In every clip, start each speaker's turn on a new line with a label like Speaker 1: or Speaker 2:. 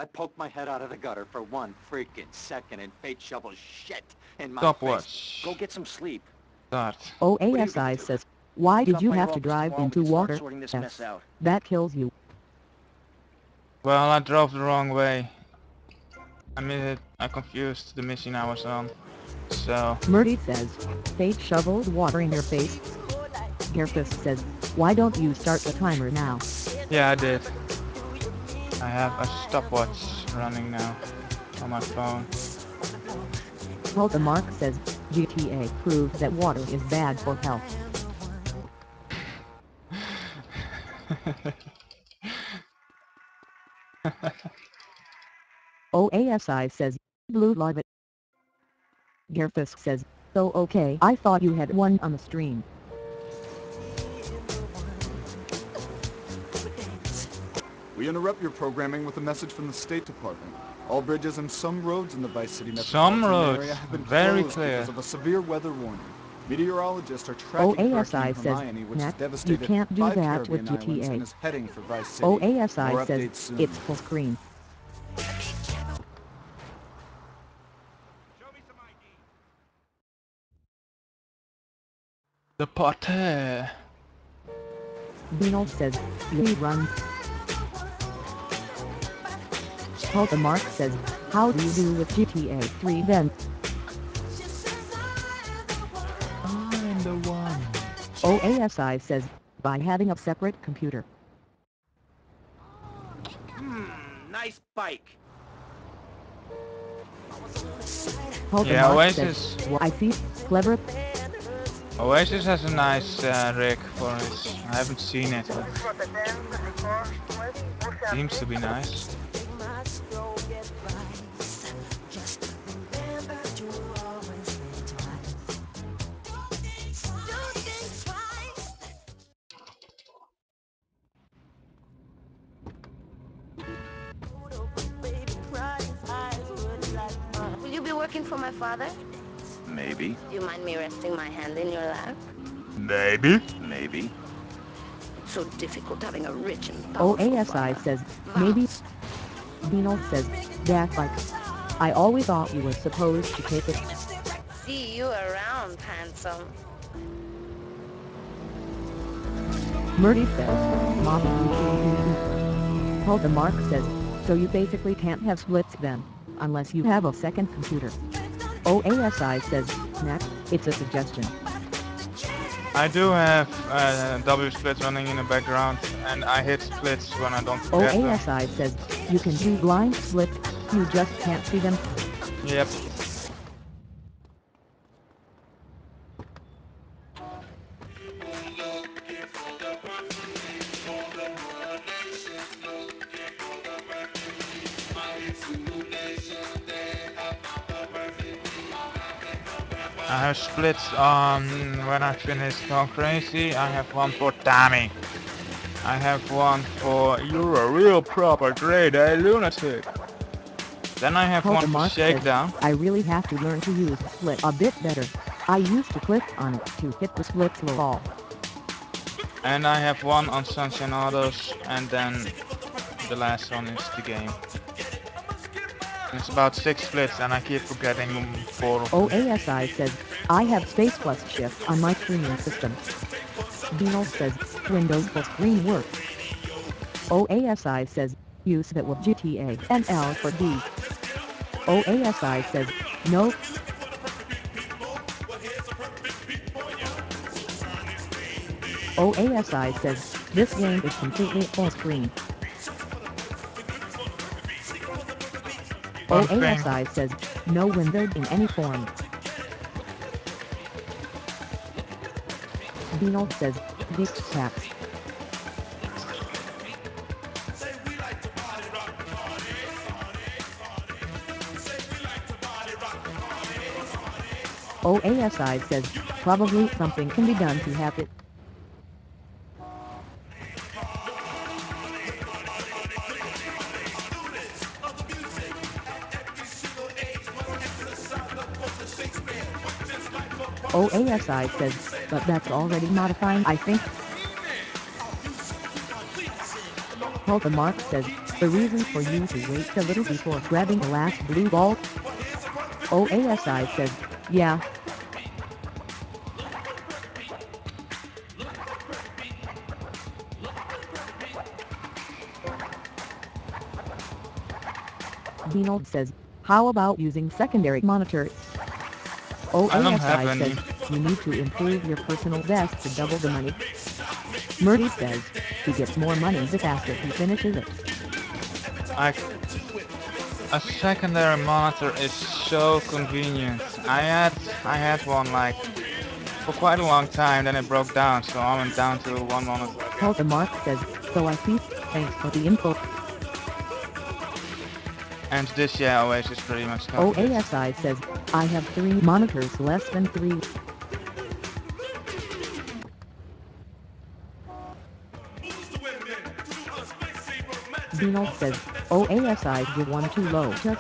Speaker 1: I poked my head out of the gutter for 1 freaking second and fate shovels shit in my face.
Speaker 2: Stopwatch.
Speaker 1: Go get some sleep.
Speaker 2: Start.
Speaker 3: OASI says, why did you have to drive into water?
Speaker 1: Sorting this mess out.
Speaker 3: That kills you.
Speaker 2: Well, I drove the wrong way. I confused the mission I was on. So...
Speaker 3: Murdy says, fate shoveled water in your face. Gearfist says, why don't you start the timer now?
Speaker 2: Yeah, I did. I have a stopwatch running now on my phone.
Speaker 3: Mark says, GTA proved that water is bad for health. OASI says, Blue love it. Gearfist says, so okay, I thought you had one on the stream.
Speaker 4: We interrupt your programming with a message from the State Department. All bridges and some roads in the Vice City metropolitan area have been closed because of a severe weather warning. Meteorologists are tracking Hurricane Hermione, which has devastated
Speaker 3: you can't do
Speaker 4: 5
Speaker 3: that
Speaker 4: Caribbean
Speaker 3: with
Speaker 4: islands and
Speaker 3: GTA.
Speaker 4: is heading for Vice City.
Speaker 3: OASI
Speaker 4: More
Speaker 3: says,
Speaker 4: updates soon.
Speaker 3: it's full screen.
Speaker 2: The potter.
Speaker 3: Beano says, rerun. Mark says, how do you do with GTA 3 then?
Speaker 2: I am the one.
Speaker 3: OASI says, by having a separate computer.
Speaker 1: Nice bike.
Speaker 2: Yeah,
Speaker 3: Mark
Speaker 2: Oasis.
Speaker 3: says, well, I see, clever.
Speaker 2: Oasis has a nice rig for it. I haven't seen it, but seems to be nice.
Speaker 5: Will you be working for my father?
Speaker 1: Maybe.
Speaker 5: Do you mind me resting my hand in your lap?
Speaker 2: Maybe.
Speaker 1: Maybe.
Speaker 5: It's so difficult having a rich and powerful
Speaker 3: OASI
Speaker 5: father.
Speaker 3: says, maybe. Beano says, that bike. I always thought you were supposed to take it.
Speaker 5: See you around, handsome.
Speaker 3: Murdy says, Mommy. Mark says, so you basically can't have splits then, unless you have a second computer. OASI says, next, it's a suggestion.
Speaker 2: I do have W splits running in the background, and I hit splits when I don't forget them.
Speaker 3: OASI says, you can do blind splits, you just can't see them.
Speaker 2: Yep. I have splits on when I finish Gone Crazy. I have one for Tammy. I have one for You're a Real Proper Grade A Lunatic. Then I have one for
Speaker 3: Mark
Speaker 2: Shakedown.
Speaker 3: says, I really have to learn to use split a bit better. I used to click on it to hit the splits wall.
Speaker 2: And I have one on Sunshine Autos, and then the last one is the game. It's about 6 splits, and I keep forgetting 4 of them.
Speaker 3: OASI says, I have space plus shift on my streaming system. Beano says, Windows full screen works. OASI says, use it with GTA and L for D. OASI says, no. OASI says, this game is completely full screen. OASI says, no windowed in any form. Beano says, Dick tax. OASI says, probably something can be done to have it. OASI says, but that's already modifying I think. Mark says, The reason for you to wait a little before grabbing the last blue ball? OASI says, yeah. Dino says, how about using secondary monitor?
Speaker 2: I don't have
Speaker 3: OASI
Speaker 2: any.
Speaker 3: says, you need to improve your personal best to double the money. Murdy says, he gets more money the faster he finishes it.
Speaker 2: A secondary monitor is so convenient. I had one like for quite a long time, then it broke down, so I went down to one monitor again.
Speaker 3: Tulsa Mark says, so I see, thanks for the info.
Speaker 2: And this, yeah, always is pretty much covered.
Speaker 3: OASI says, I have 3 monitors less than 3. Dino says, OASI give one too low tux.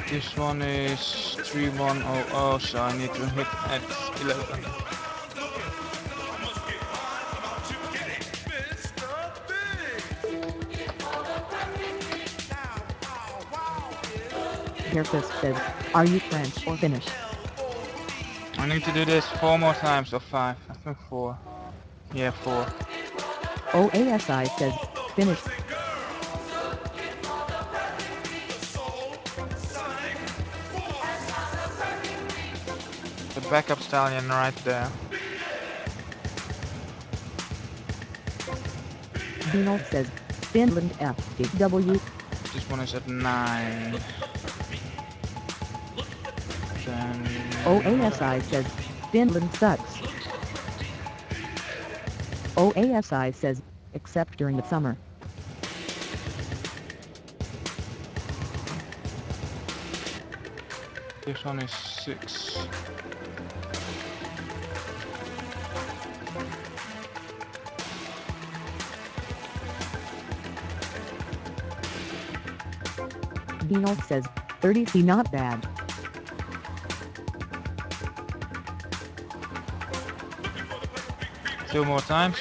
Speaker 2: This one is 3100, so I need to hit at 11.
Speaker 3: Hairfist says, are you French or Finnish?
Speaker 2: I need to do this 4 more times, or 5, I think 4. Yeah, 4.
Speaker 3: OASI says, Finnish.
Speaker 2: The backup stallion right there.
Speaker 3: Dino says, Finland FDW.
Speaker 2: This one is at 9. Then...
Speaker 3: OASI says, Finland sucks. OASI says, except during the summer.
Speaker 2: This one is 6.
Speaker 3: Dino says, 30C not bad.
Speaker 2: Two more times.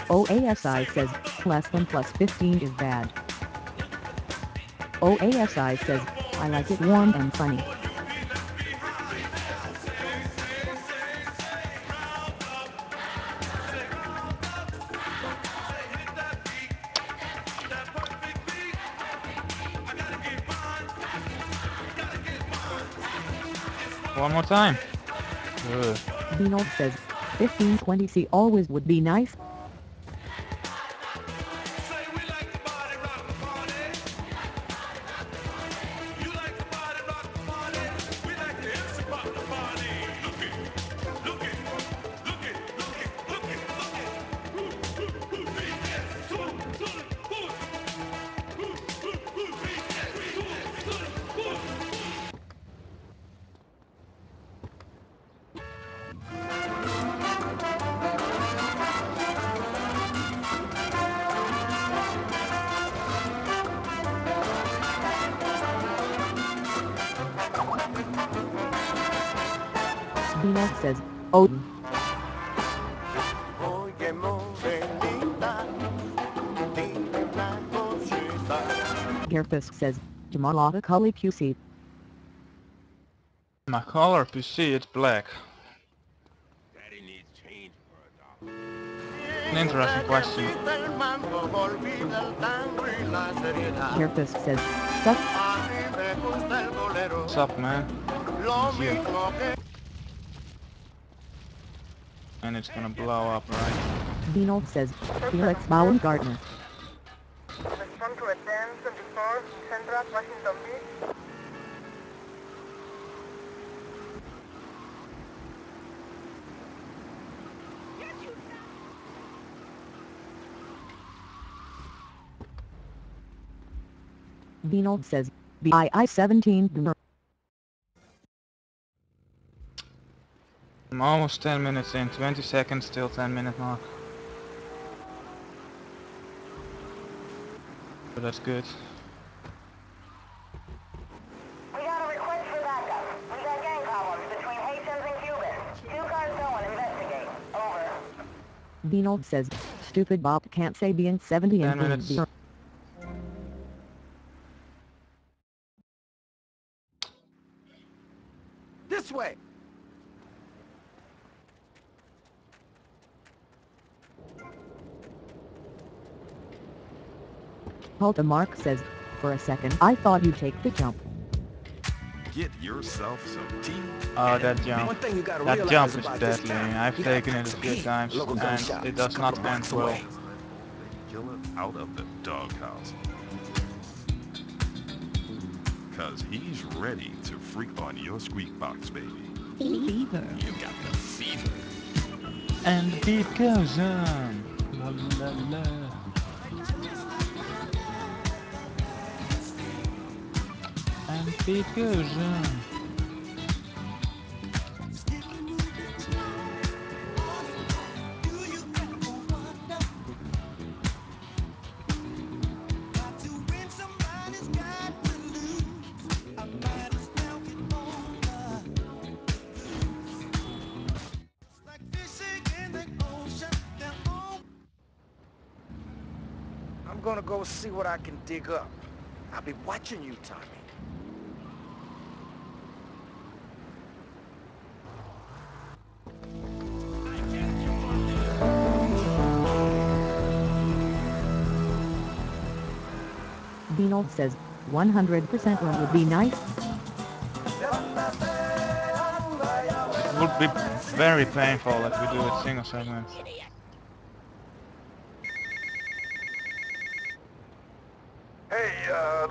Speaker 3: OASI says, less than plus 15 is bad. OASI says, I like it warm and sunny.
Speaker 2: One more time.
Speaker 3: Dino says, 1520C always would be nice. Dino says, Odin. Gerfus says, Jamalata Cully QC.
Speaker 2: My color PC is black. An interesting question.
Speaker 3: Gerfus says, sup?
Speaker 2: What's up, man? Yeah. And it's gonna blow up, right?
Speaker 3: Dino says, Felix Baumgartner.
Speaker 6: Respond to a 1024 Central Washington Beach.
Speaker 3: Dino says, BII-17.
Speaker 2: I'm almost 10 minutes in, 20 seconds till 10-minute mark. But that's good.
Speaker 6: We got a request for that
Speaker 3: Beanold says, stupid Bob can't say being 70 and
Speaker 2: 10
Speaker 3: being
Speaker 2: minutes.
Speaker 3: beer.
Speaker 1: This way!
Speaker 3: Halta Mark says, for a second I thought you'd take the jump.
Speaker 7: Get yourself some tea.
Speaker 2: Oh, that jump.
Speaker 8: One thing you gotta
Speaker 2: That
Speaker 8: realize
Speaker 2: jump is
Speaker 8: about this
Speaker 2: deadly.
Speaker 8: town,
Speaker 2: I've
Speaker 8: you gotta
Speaker 2: taken
Speaker 8: pack
Speaker 2: it a
Speaker 8: some
Speaker 2: few
Speaker 8: heat.
Speaker 2: times
Speaker 8: Local gun
Speaker 2: and
Speaker 8: shop,
Speaker 2: it does
Speaker 8: couple
Speaker 2: not
Speaker 8: of
Speaker 2: end
Speaker 8: blocks
Speaker 2: well.
Speaker 8: away.
Speaker 7: Killer out of the doghouse. Cause he's ready to freak on your squeak box, baby.
Speaker 9: Fever.
Speaker 7: You got the fever.
Speaker 2: And the beat goes on. La la la. And the beat goes on.
Speaker 8: I'm gonna go see what I can dig up. I'll be watching you, Tommy.
Speaker 3: Beanold says, 100% run would be nice.
Speaker 2: It would be very painful if we do it single segment.
Speaker 6: Hey,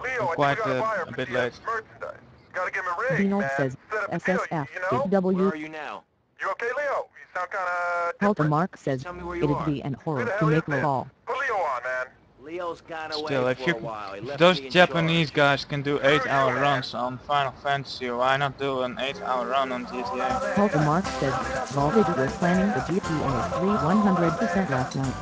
Speaker 6: Leo,
Speaker 2: I'm
Speaker 6: I think we
Speaker 2: quite
Speaker 6: got a buyer
Speaker 2: a
Speaker 6: for
Speaker 2: bit
Speaker 6: Diaz
Speaker 2: late.
Speaker 6: merchandise. Gotta give him a rig,
Speaker 3: Beanold
Speaker 6: man.
Speaker 3: says,
Speaker 6: Set up a deal,
Speaker 3: SSF,
Speaker 6: you know?
Speaker 8: Where
Speaker 3: W.
Speaker 8: are you now?
Speaker 6: You okay, Leo? You sound kinda
Speaker 3: Halta
Speaker 6: different.
Speaker 3: Mark says,
Speaker 8: Tell me where you
Speaker 3: it'd
Speaker 8: are.
Speaker 3: be an
Speaker 6: Who
Speaker 3: horror
Speaker 6: the
Speaker 3: to
Speaker 6: hell is
Speaker 3: make
Speaker 6: this?
Speaker 3: call.
Speaker 6: Put Leo on, man.
Speaker 8: Leo's gone away
Speaker 2: Still,
Speaker 8: for a while. He
Speaker 2: if
Speaker 8: left
Speaker 2: those
Speaker 8: me in
Speaker 2: Japanese
Speaker 8: charge.
Speaker 2: guys can do
Speaker 6: Screw you,
Speaker 2: 8-hour
Speaker 6: man.
Speaker 2: runs on Final Fantasy, why not do an 8-hour run on GTA?
Speaker 3: Halta Mark says, Voltage was planning the GTA 3 100% last night.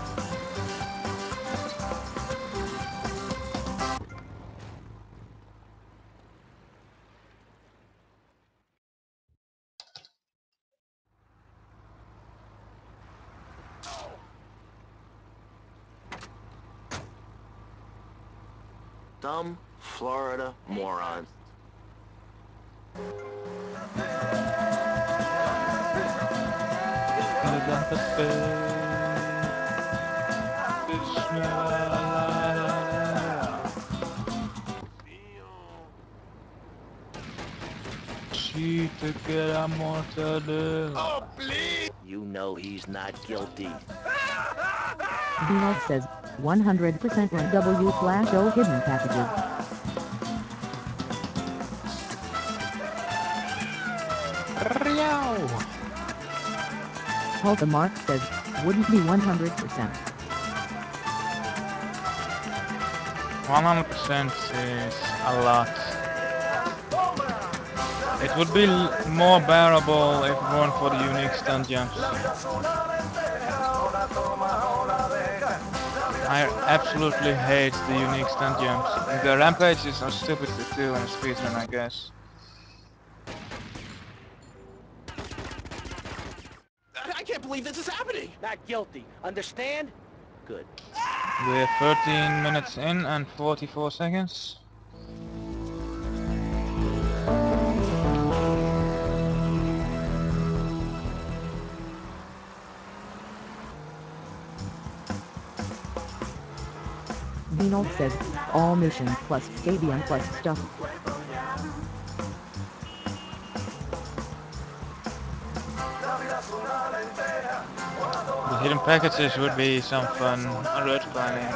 Speaker 8: Dumb Florida moron. You know he's not guilty.
Speaker 3: Beanold says, 100% run W/O hidden packages. Halta Mark says, wouldn't be 100%.
Speaker 2: 100% is a lot. It would be more bearable if it weren't for the unique stunt jumps. I absolutely hate the unique stunt jumps. The rampages are stupid to do in a speedrun, I guess.
Speaker 8: I can't believe this is happening. Not guilty. Understand? Good.
Speaker 2: We're 13 minutes in and 44 seconds.
Speaker 3: Beanold says, all missions plus stadium plus stuff.
Speaker 2: The hidden packages would be some fun, road climbing.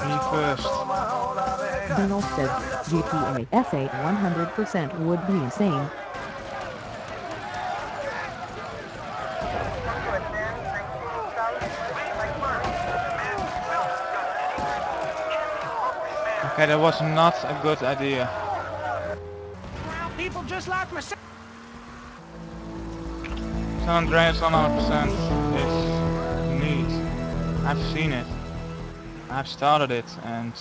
Speaker 2: Me first.
Speaker 3: Beanold says, GTA SA 100% would be insane.
Speaker 2: Okay, that was not a good idea.
Speaker 8: People just like myself.
Speaker 2: San Andreas 100% is neat. I've seen it. I've started it and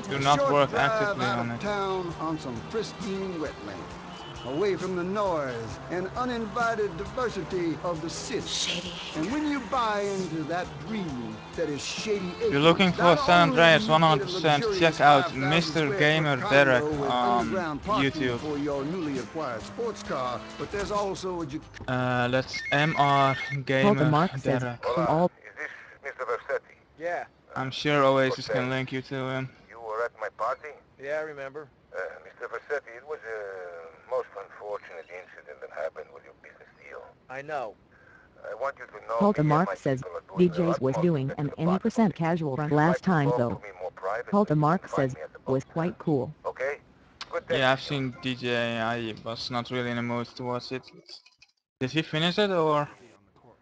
Speaker 2: do not work actively on it.
Speaker 9: Town on some pristine wetlands, away from the noise and uninvited diversity of the city.
Speaker 5: Shady.
Speaker 9: And when you buy into that dream that is Shady Acres,
Speaker 2: If you're looking for San Andreas 100%, check out Mr. Gamer Derek on YouTube.
Speaker 9: For your newly acquired sports car, but there's also a
Speaker 2: That's MR Gamer
Speaker 3: Says,
Speaker 2: Derek.
Speaker 6: Hola, is this Mr. Versetti?
Speaker 8: Yeah,
Speaker 2: I'm sure Oasis can link you to him.
Speaker 6: You were at my party?
Speaker 8: yeah, I remember.
Speaker 6: Mr. Versetti, it was a most unfortunate incident that happened with your business deal.
Speaker 8: I know.
Speaker 6: I want you to know
Speaker 3: Hulta
Speaker 6: me and
Speaker 3: Mark
Speaker 6: my
Speaker 3: says,
Speaker 6: people are doing the
Speaker 3: DJs was
Speaker 6: utmost
Speaker 3: doing
Speaker 6: to get
Speaker 3: an
Speaker 6: to the
Speaker 3: any
Speaker 6: bottom of
Speaker 3: percent
Speaker 6: it.
Speaker 3: casual run
Speaker 6: If you'd
Speaker 3: last
Speaker 6: like to
Speaker 3: time
Speaker 6: talk
Speaker 3: though.
Speaker 6: to me more privately,
Speaker 3: Hulta
Speaker 6: you
Speaker 3: Mark
Speaker 6: can find
Speaker 3: says,
Speaker 6: me at the
Speaker 3: was
Speaker 6: boat.
Speaker 3: quite cool.
Speaker 6: Okay? Good day.
Speaker 2: Yeah, I've seen DJ. I was not really in the mood to watch it. Did he finish it or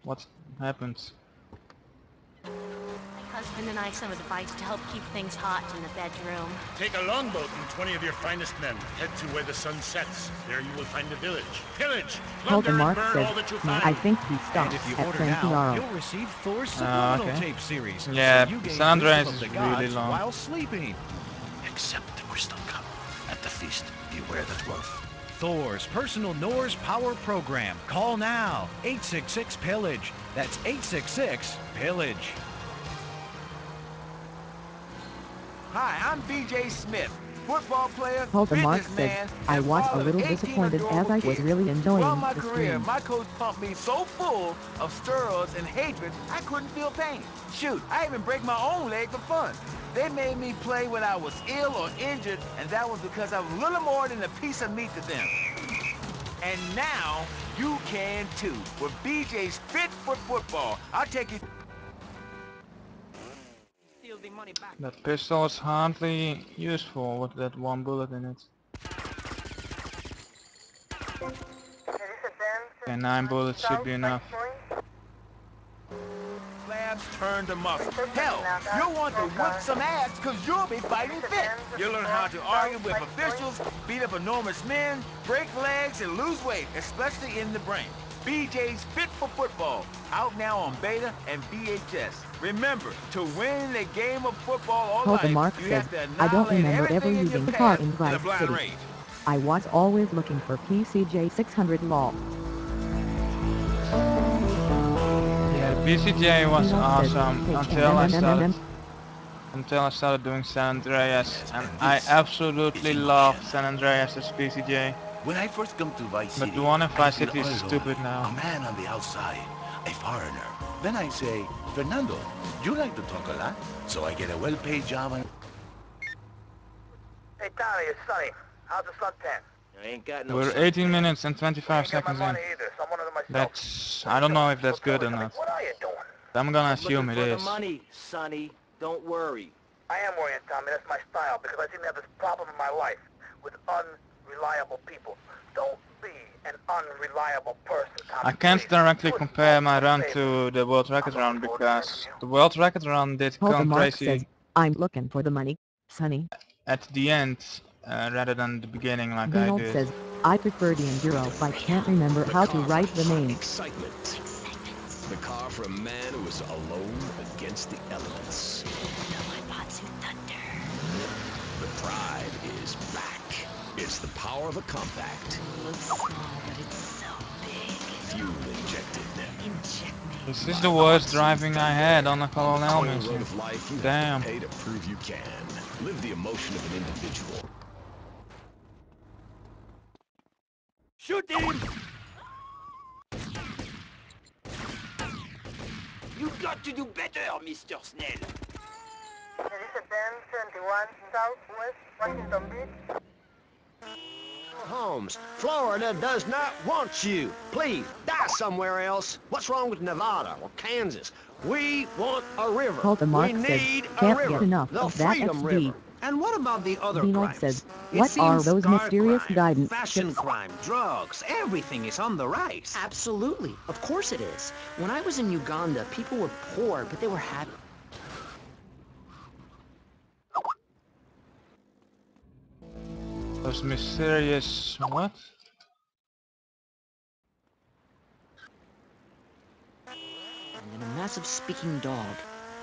Speaker 2: what happened?
Speaker 10: My husband and I some advice to help keep things hot in the bedroom.
Speaker 11: Take a longboat and 20 of your finest men. Head to where the sun sets. There you will find a village. Pillage! Plunder
Speaker 3: Hulta
Speaker 11: and
Speaker 3: Mark
Speaker 11: burn
Speaker 3: says,
Speaker 11: all that you
Speaker 3: no,
Speaker 11: find.
Speaker 3: I think he
Speaker 12: And
Speaker 3: stopped
Speaker 12: if you
Speaker 3: at
Speaker 12: order now,
Speaker 3: Tranquiaro.
Speaker 12: you'll receive Thor's supplemental
Speaker 2: Okay.
Speaker 12: tape series.
Speaker 2: Yeah,
Speaker 12: so you gain
Speaker 2: San Andreas
Speaker 12: wisdom of
Speaker 2: is
Speaker 12: the
Speaker 2: really
Speaker 12: gods
Speaker 2: long.
Speaker 12: while sleeping.
Speaker 13: Except the crystal cup. At the feast, beware the dwarf.
Speaker 12: Thor's personal Norse power program. Call now. 866-PILLAGE. That's 866-PILLAGE.
Speaker 8: Hi, I'm BJ Smith, football player,
Speaker 3: Hulta Mark
Speaker 8: businessman,
Speaker 3: says, I
Speaker 8: and
Speaker 3: was a
Speaker 8: father of
Speaker 3: little
Speaker 8: 18
Speaker 3: disappointed as
Speaker 8: adorable
Speaker 3: I was
Speaker 8: kids.
Speaker 3: really enjoying
Speaker 8: Throughout my
Speaker 3: the
Speaker 8: career,
Speaker 3: stream.
Speaker 8: my coach pumped me so full of steroids and hatred, I couldn't feel pain. Shoot, I even break my own leg for fun. They made me play when I was ill or injured, and that was because I was little more than a piece of meat to them. And now, you can too, with BJ's Fit for Football. I'll take you...
Speaker 2: That pistol is hardly useful with that one bullet in it. Okay, 9 bullets should be enough.
Speaker 8: Slabs turn to muscle. Hell, you'll want to whip some ass because you'll be fighting fit. You'll learn how to argue with officials, beat up enormous men, break legs, and lose weight, especially in the brain. BJ's Fit for Football, out now on beta and VHS. Remember, to win a game of football or
Speaker 3: Hulta
Speaker 8: life,
Speaker 3: Mark
Speaker 8: you
Speaker 3: says,
Speaker 8: have to
Speaker 3: I don't
Speaker 8: annihilate
Speaker 3: remember ever
Speaker 8: everything in your
Speaker 3: using a car
Speaker 8: path
Speaker 3: in
Speaker 8: in a
Speaker 3: Vice
Speaker 8: blind
Speaker 3: City.
Speaker 8: rage.
Speaker 3: I was always looking for PCJ 600 lol.
Speaker 2: Yeah, the BCJ was awesome until I started doing San Andreas, and I absolutely love San Andreas' BCJ.
Speaker 13: When I first come to Vice
Speaker 2: But
Speaker 13: City,
Speaker 2: the one in
Speaker 13: I
Speaker 2: Vice
Speaker 13: feel
Speaker 2: City is
Speaker 13: all
Speaker 2: stupid
Speaker 13: alone.
Speaker 2: now.
Speaker 13: A man on the outside, a foreigner. Then I say, Fernando, you like to talk a lot, so I get a well-paid job on...
Speaker 6: Hey, Tommy, it's Sonny. How's the suntan?
Speaker 8: I ain't got no
Speaker 2: We're
Speaker 8: son.
Speaker 2: 18 minutes and 25
Speaker 6: ain't got my
Speaker 2: seconds in.
Speaker 6: money either, so I'm one of them myself.
Speaker 2: That's... I don't know if that's good or not.
Speaker 6: What are you doing?
Speaker 2: I'm gonna
Speaker 8: I'm
Speaker 2: assume
Speaker 8: looking
Speaker 2: it
Speaker 8: for
Speaker 2: is.
Speaker 8: the money, Sonny. Don't worry.
Speaker 6: I am worrying, Tommy. That's my style, because I seem to have this problem in my life with unreliable people. Don't be an unreliable person, Tommy.
Speaker 2: I can't
Speaker 6: please.
Speaker 2: directly compare my run to the World Record run because the World Record run did
Speaker 3: Hulta
Speaker 2: come
Speaker 3: Mark says,
Speaker 2: crazy
Speaker 3: I'm looking for the money, Sonny.
Speaker 2: at the end rather than the beginning like I
Speaker 3: Donald
Speaker 2: did.
Speaker 3: says, I prefer the Enduro. I can't remember how to write the name.
Speaker 14: Excitement. The car for a man who is alone against the elements. The pride is back. It's the power of a compact.
Speaker 10: Looks small, but it's so big.
Speaker 14: Fuel injected.
Speaker 2: This is the worst driving I had on a Colonel
Speaker 14: Road
Speaker 2: mission.
Speaker 14: of life, you
Speaker 2: Damn.
Speaker 14: have to pay to prove you can. Live the emotion of an individual.
Speaker 8: Shoot him! You got to do better, Mr. Snell.
Speaker 6: This is 1071 Southwest Washington Beach.
Speaker 15: Holmes, Florida does not want you. Please, die somewhere else. What's wrong with Nevada or Kansas? We want a river.
Speaker 3: Hulta Mark
Speaker 15: We
Speaker 3: says,
Speaker 15: need a
Speaker 3: can't
Speaker 15: river.
Speaker 3: get enough
Speaker 15: The
Speaker 3: of that
Speaker 15: Freedom
Speaker 3: XD.
Speaker 15: River. And what about the other
Speaker 3: Donald
Speaker 15: crimes?
Speaker 3: says,
Speaker 15: It
Speaker 3: what are
Speaker 15: seems
Speaker 3: those
Speaker 15: car
Speaker 3: mysterious
Speaker 15: crime,
Speaker 3: guidance
Speaker 15: fashion
Speaker 3: tips?
Speaker 15: crime, drugs, everything is on the rise.
Speaker 5: Absolutely. Of course it is. When I was in Uganda, people were poor, but they were happy.
Speaker 2: Those mysterious... what?
Speaker 16: And a massive speaking dog.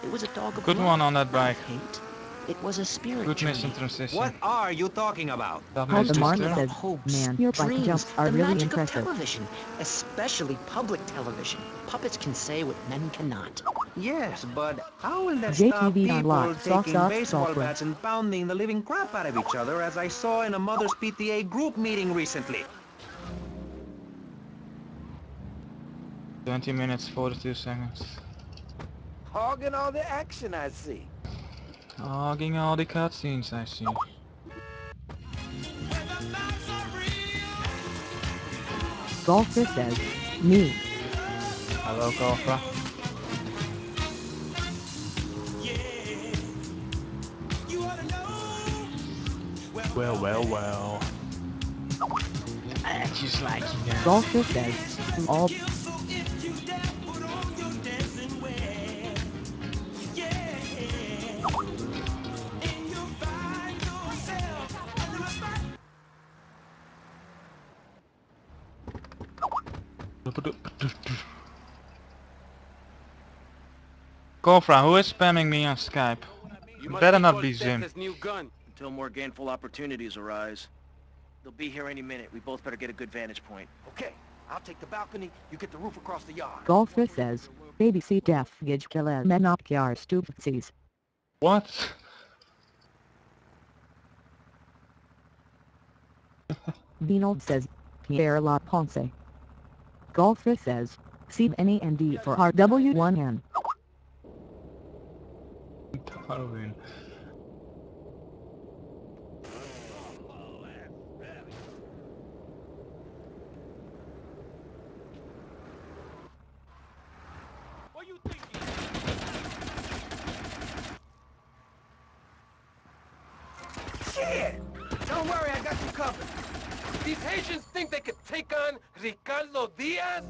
Speaker 16: It was a dog of
Speaker 2: Good
Speaker 16: love,
Speaker 2: one on that
Speaker 16: not
Speaker 2: bike.
Speaker 16: of hate. It was a spirit
Speaker 2: Good
Speaker 16: journey.
Speaker 2: mission transition.
Speaker 15: What are you talking about?
Speaker 2: That
Speaker 3: Paul
Speaker 2: means
Speaker 3: DeMarc
Speaker 2: Mister.
Speaker 3: says,
Speaker 16: Hopes,
Speaker 3: man, your bike
Speaker 16: dreams,
Speaker 3: jumps are
Speaker 16: the
Speaker 3: really
Speaker 16: magic
Speaker 3: impressive.
Speaker 16: of television, especially public television. Puppets can say what men cannot.
Speaker 15: Yes, but how will that
Speaker 3: JTV
Speaker 15: stop people
Speaker 3: unlocked,
Speaker 15: taking
Speaker 3: socks
Speaker 15: baseball
Speaker 3: software.
Speaker 15: bats and pounding the living crap out of each other, as I saw in a mother's PTA group meeting recently?
Speaker 2: 20 minutes, 42 seconds.
Speaker 8: Hogging all the action, I see.
Speaker 2: Hogging all the cutscenes, I see.
Speaker 3: Golfer says, me.
Speaker 2: Hello, Golfer. Well. I just like you guys.
Speaker 3: Golfer says, all.
Speaker 2: Golfer, who is spamming me on Skype? It better not be Zim.
Speaker 17: This new gun until more gainful opportunities arise. They'll be here any minute. We both better get a good vantage point.
Speaker 8: Okay, I'll take the balcony, you get the roof across the yard.
Speaker 3: Golfer says, BBC def gij killer menopkjar stuptsies.
Speaker 2: What?
Speaker 3: Beanold says, Pierre La Ponce. Golfer says, CNEND for RW1N.
Speaker 2: Darwin.
Speaker 8: Shit! Don't worry, I got you covered. These Haitians think they could take on Ricardo Diaz?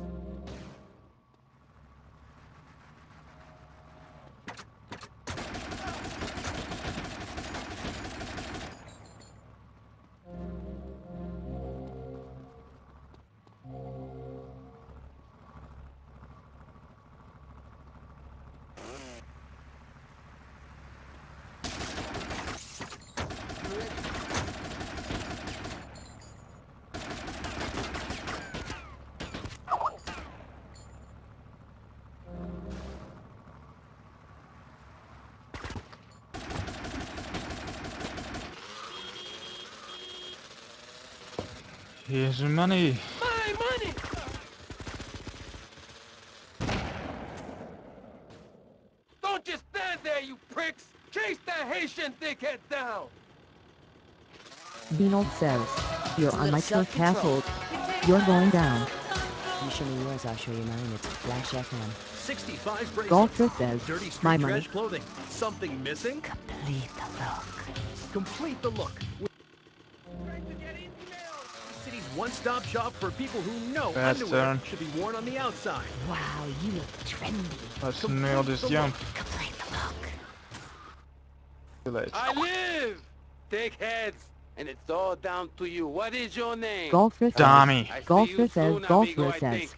Speaker 2: Here's your money.
Speaker 8: My money! Don't just stand there, you pricks! Chase that Haitian dickhead down!
Speaker 3: Beanold says, you're
Speaker 16: A
Speaker 3: on
Speaker 16: little
Speaker 3: my turf
Speaker 16: self-control.
Speaker 3: castle. You're going down.
Speaker 16: You show me yours, I'll show you mine. It's Flash FM.
Speaker 12: 65 bracelets.
Speaker 3: Golfer says,
Speaker 12: Dirty street
Speaker 3: my money.
Speaker 12: trash clothing. Something missing?
Speaker 16: Complete the look.
Speaker 12: Complete the look. City's one-stop shop for people who know
Speaker 2: Bad
Speaker 12: underwear
Speaker 2: turn.
Speaker 12: should be worn on the outside.
Speaker 16: Wow, you look trendy.
Speaker 2: Let's nail this jump.
Speaker 16: Complete the look.
Speaker 2: Too late.
Speaker 8: I live! Dickheads! And it's all down to you. What is your name?
Speaker 3: Golfer says,
Speaker 2: Tommy.
Speaker 3: Golfer says, Golfer says.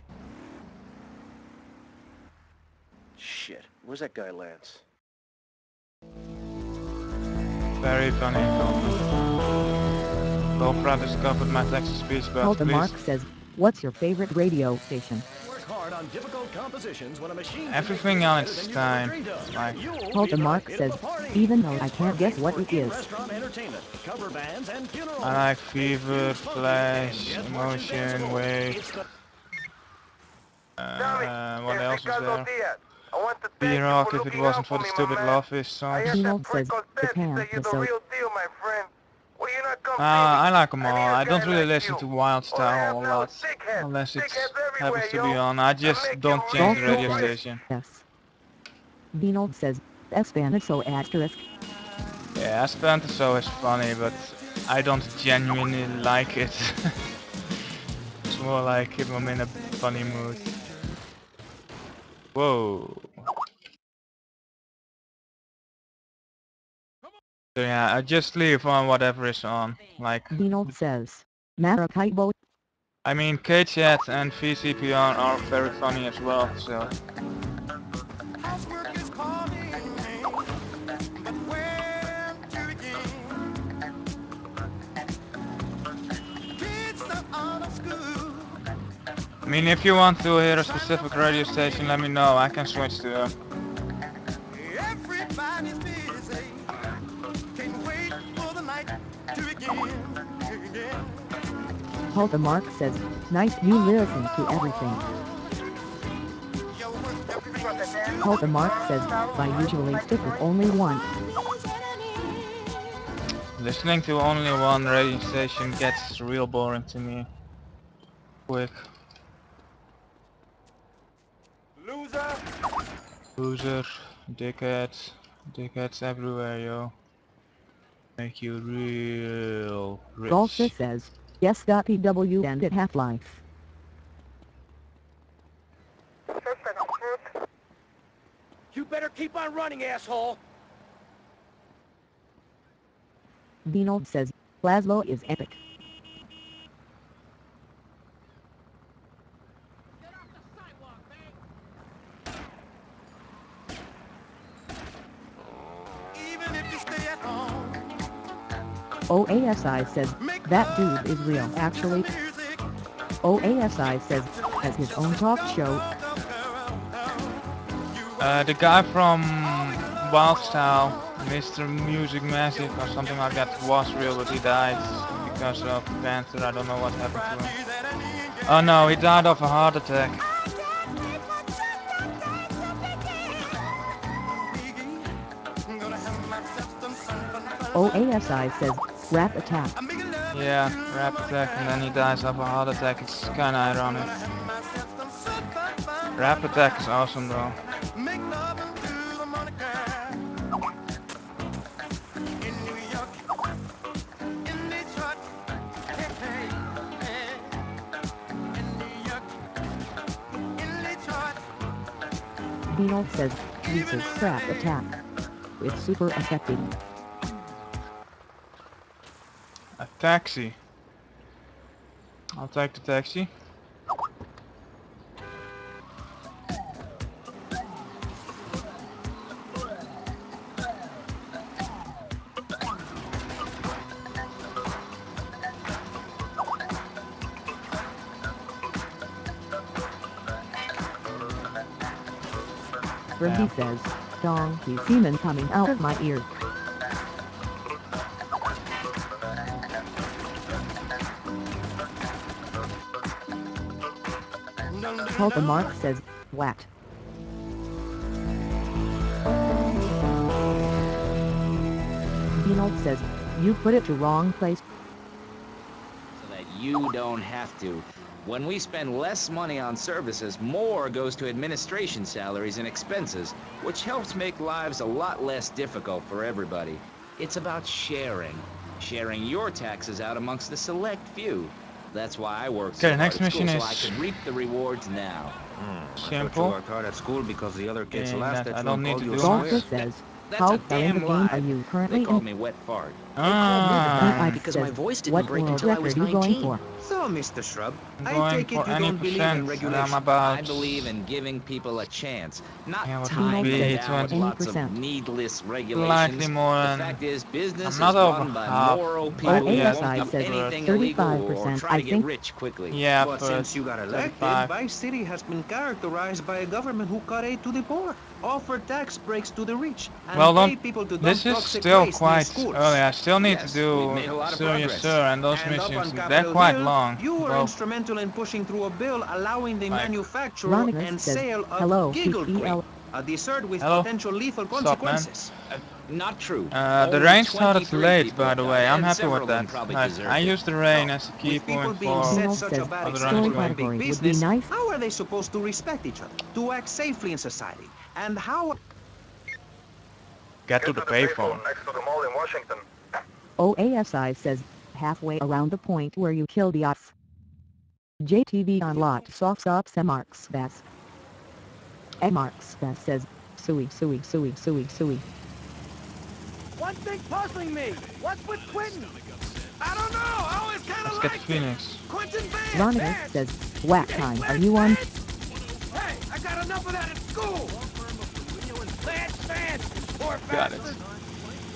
Speaker 17: Shit, where's that guy Lance?
Speaker 2: Very funny, Golfer. Golfer discovered my text-to-speech, but
Speaker 3: Paul
Speaker 2: please.
Speaker 3: DeMarc says, what's your favorite radio station?
Speaker 12: Work hard on difficult compositions when a machine
Speaker 2: Everything on its time. Like,
Speaker 3: Paul DeMarc says, even though I can't guess what it is.
Speaker 12: Restaurant entertainment, cover bands, and funeral.
Speaker 2: I like Fever, Flash, Emotion, Wave. What else is there? B-Rock if it wasn't for the stupid Lawfish songs.
Speaker 3: Beanold says, Japan episode.
Speaker 2: I like them all. I don't really listen to Wildstar a whole lot. Unless it happens to be on. I just don't change the radio station.
Speaker 3: Yes. Beanold says, Espaniso asterisk.
Speaker 2: Yeah, Espantaso is funny, but I don't genuinely like it. It's more like if I'm in a funny mood. Whoa. So yeah, I just leave on whatever is on. Like,
Speaker 3: Beanold says, Maracaibo.
Speaker 2: I mean, KChat and VCPR are very funny as well, so.
Speaker 8: Housework is calling me, but where to begin? Kids are out of school.
Speaker 2: I mean, if you want to hear a specific radio station, let me know. I can switch to them.
Speaker 8: Everybody's busy. Can't wait for the night to begin.
Speaker 3: Hulka Mark says, nice you listen to everything. Hulka Mark says, I usually stick with only one.
Speaker 2: Listening to only one radio station gets real boring to me. Quick.
Speaker 8: Loser.
Speaker 2: Loser. Dickheads. Dickheads everywhere, yo. Make you real
Speaker 3: Golsa
Speaker 2: rich.
Speaker 3: says, yes.pw ended Half-Life.
Speaker 17: You better keep on running, asshole!
Speaker 3: Beanold says, Plasmo is epic.
Speaker 8: Even if you stay at home.
Speaker 3: OASI says, that dude is real actually. OASI says, has his own talk show.
Speaker 2: The guy from Wild Style, Mr. Music Massive or something like that, was real, but he died because of cancer. I don't know what happened to him. Oh no, he died of a heart attack.
Speaker 3: OASI says, rap attack.
Speaker 2: Yeah, rap attack, and then he dies of a heart attack. It's kinda ironic. Rap attack is awesome though.
Speaker 3: Beanold says, uses rap attack. It's super effective.
Speaker 2: A taxi. I'll take the taxi.
Speaker 3: Ruby says, donkey semen coming out of my ear. Hulka Mark says, whack. Beanold says, you put it to wrong place.
Speaker 18: So that you don't have to. When we spend less money on services, more goes to administration salaries and expenses, which helps make lives a lot less difficult for everybody. It's about sharing. Sharing your taxes out amongst the select few. That's why I work so
Speaker 2: Okay,
Speaker 18: hard
Speaker 2: next
Speaker 18: at school,
Speaker 2: mission
Speaker 18: so I
Speaker 2: is
Speaker 18: can reap the rewards now.
Speaker 15: I thought you
Speaker 2: simple.
Speaker 15: worked hard at school because the other kids
Speaker 2: And
Speaker 15: laughed
Speaker 2: that
Speaker 15: at
Speaker 2: I
Speaker 15: you
Speaker 2: don't
Speaker 15: and
Speaker 2: need
Speaker 15: called
Speaker 2: to
Speaker 15: you a
Speaker 2: do
Speaker 15: square.
Speaker 3: Golsa says,
Speaker 18: That's
Speaker 3: how
Speaker 18: a
Speaker 3: far in the
Speaker 18: damn
Speaker 3: game
Speaker 18: lie.
Speaker 3: are you
Speaker 18: They
Speaker 3: currently
Speaker 18: called
Speaker 3: in?
Speaker 18: me wet fart.
Speaker 16: They called me the
Speaker 3: Ike
Speaker 16: bad because my
Speaker 3: says,
Speaker 16: voice didn't
Speaker 3: what
Speaker 16: break
Speaker 3: world
Speaker 16: until I
Speaker 3: record
Speaker 16: was
Speaker 3: are you going
Speaker 16: 19.
Speaker 3: for?
Speaker 15: So, Mr. Shrub,
Speaker 2: I'm
Speaker 15: I
Speaker 2: going
Speaker 15: take
Speaker 2: for
Speaker 15: it you
Speaker 2: any
Speaker 15: don't believe in
Speaker 2: percent, and I'm
Speaker 15: regulation.
Speaker 2: about...
Speaker 18: I believe in giving people a chance, not
Speaker 2: Yeah, what would
Speaker 18: tying
Speaker 2: it
Speaker 18: them
Speaker 2: be?
Speaker 18: down with
Speaker 2: 20...
Speaker 18: lots of
Speaker 3: 20%.
Speaker 18: needless
Speaker 2: Slightly
Speaker 18: regulations.
Speaker 2: more
Speaker 18: The
Speaker 2: than...
Speaker 18: fact is, business
Speaker 2: I'm
Speaker 18: is
Speaker 2: not over
Speaker 18: run by
Speaker 2: half,
Speaker 18: moral
Speaker 2: but
Speaker 18: people who
Speaker 2: yeah,
Speaker 18: won't
Speaker 3: OASI
Speaker 18: do
Speaker 3: says,
Speaker 18: anything
Speaker 2: 2/3.
Speaker 18: illegal or
Speaker 3: 35%,
Speaker 18: try
Speaker 3: I
Speaker 18: to get
Speaker 3: think.
Speaker 18: rich quickly.
Speaker 2: Yeah,
Speaker 15: But
Speaker 2: but
Speaker 15: since you got elected,
Speaker 2: 35.
Speaker 15: Vice City has been characterized by a government who cut aid to the poor, offer tax breaks to the rich,
Speaker 2: Well,
Speaker 15: and
Speaker 2: don't...
Speaker 15: pay people to
Speaker 2: This
Speaker 15: dump
Speaker 2: is
Speaker 15: toxic
Speaker 2: still
Speaker 15: waste near
Speaker 2: quite early.
Speaker 15: schools.
Speaker 2: I still need to
Speaker 18: Yes, we've
Speaker 2: do
Speaker 18: made a lot of
Speaker 2: Sir Yes
Speaker 18: progress.
Speaker 2: Sir, and those
Speaker 15: And up
Speaker 2: missions,
Speaker 15: on
Speaker 2: they're
Speaker 15: Capitol
Speaker 2: quite
Speaker 15: Hill,
Speaker 2: long.
Speaker 15: you were
Speaker 2: Well,
Speaker 15: instrumental in pushing through a bill allowing the
Speaker 2: like...
Speaker 15: manufacture
Speaker 3: Ronimus
Speaker 15: and
Speaker 3: says,
Speaker 15: sale of
Speaker 3: hello,
Speaker 15: giggle cream,
Speaker 3: PEL.
Speaker 15: a dessert with
Speaker 2: Hello?
Speaker 15: potential lethal
Speaker 2: What's up, man?
Speaker 15: consequences.
Speaker 18: Not true.
Speaker 2: The
Speaker 18: Only
Speaker 2: rain started
Speaker 18: 23
Speaker 2: late,
Speaker 18: people
Speaker 2: by
Speaker 18: have
Speaker 2: the
Speaker 18: died,
Speaker 2: way. I'm
Speaker 18: and
Speaker 2: happy
Speaker 18: several
Speaker 2: with
Speaker 18: of them
Speaker 2: that.
Speaker 18: probably
Speaker 2: Like, I
Speaker 18: deserved it.
Speaker 2: use the rain
Speaker 15: So,
Speaker 2: as a key
Speaker 15: with people
Speaker 2: point
Speaker 15: being
Speaker 2: for
Speaker 15: set
Speaker 3: Beanold
Speaker 15: such a
Speaker 3: says,
Speaker 15: bad
Speaker 2: other
Speaker 15: example
Speaker 3: story
Speaker 15: by
Speaker 2: running.
Speaker 15: big
Speaker 3: category would be
Speaker 15: business,
Speaker 3: nice.
Speaker 15: how are they supposed to respect each other, to act safely in society? And how...
Speaker 2: Get to the payphone.
Speaker 6: Next to the mall in Washington.
Speaker 3: OASI says, halfway around the point where you kill Diaz. JTV on lot soft stops Marks Bass. Marks Bass says, sui sui sui sui sui.
Speaker 8: One thing puzzling me. What's with Quentin? I don't know. I always kind of
Speaker 2: Let's get
Speaker 8: liked
Speaker 2: Phoenix.
Speaker 8: him. Quentin Vance.
Speaker 3: Ronivus says, what time are you on?
Speaker 8: Hey, I got enough of that at school. Lance Vance, poor
Speaker 2: Got it.
Speaker 8: bastard.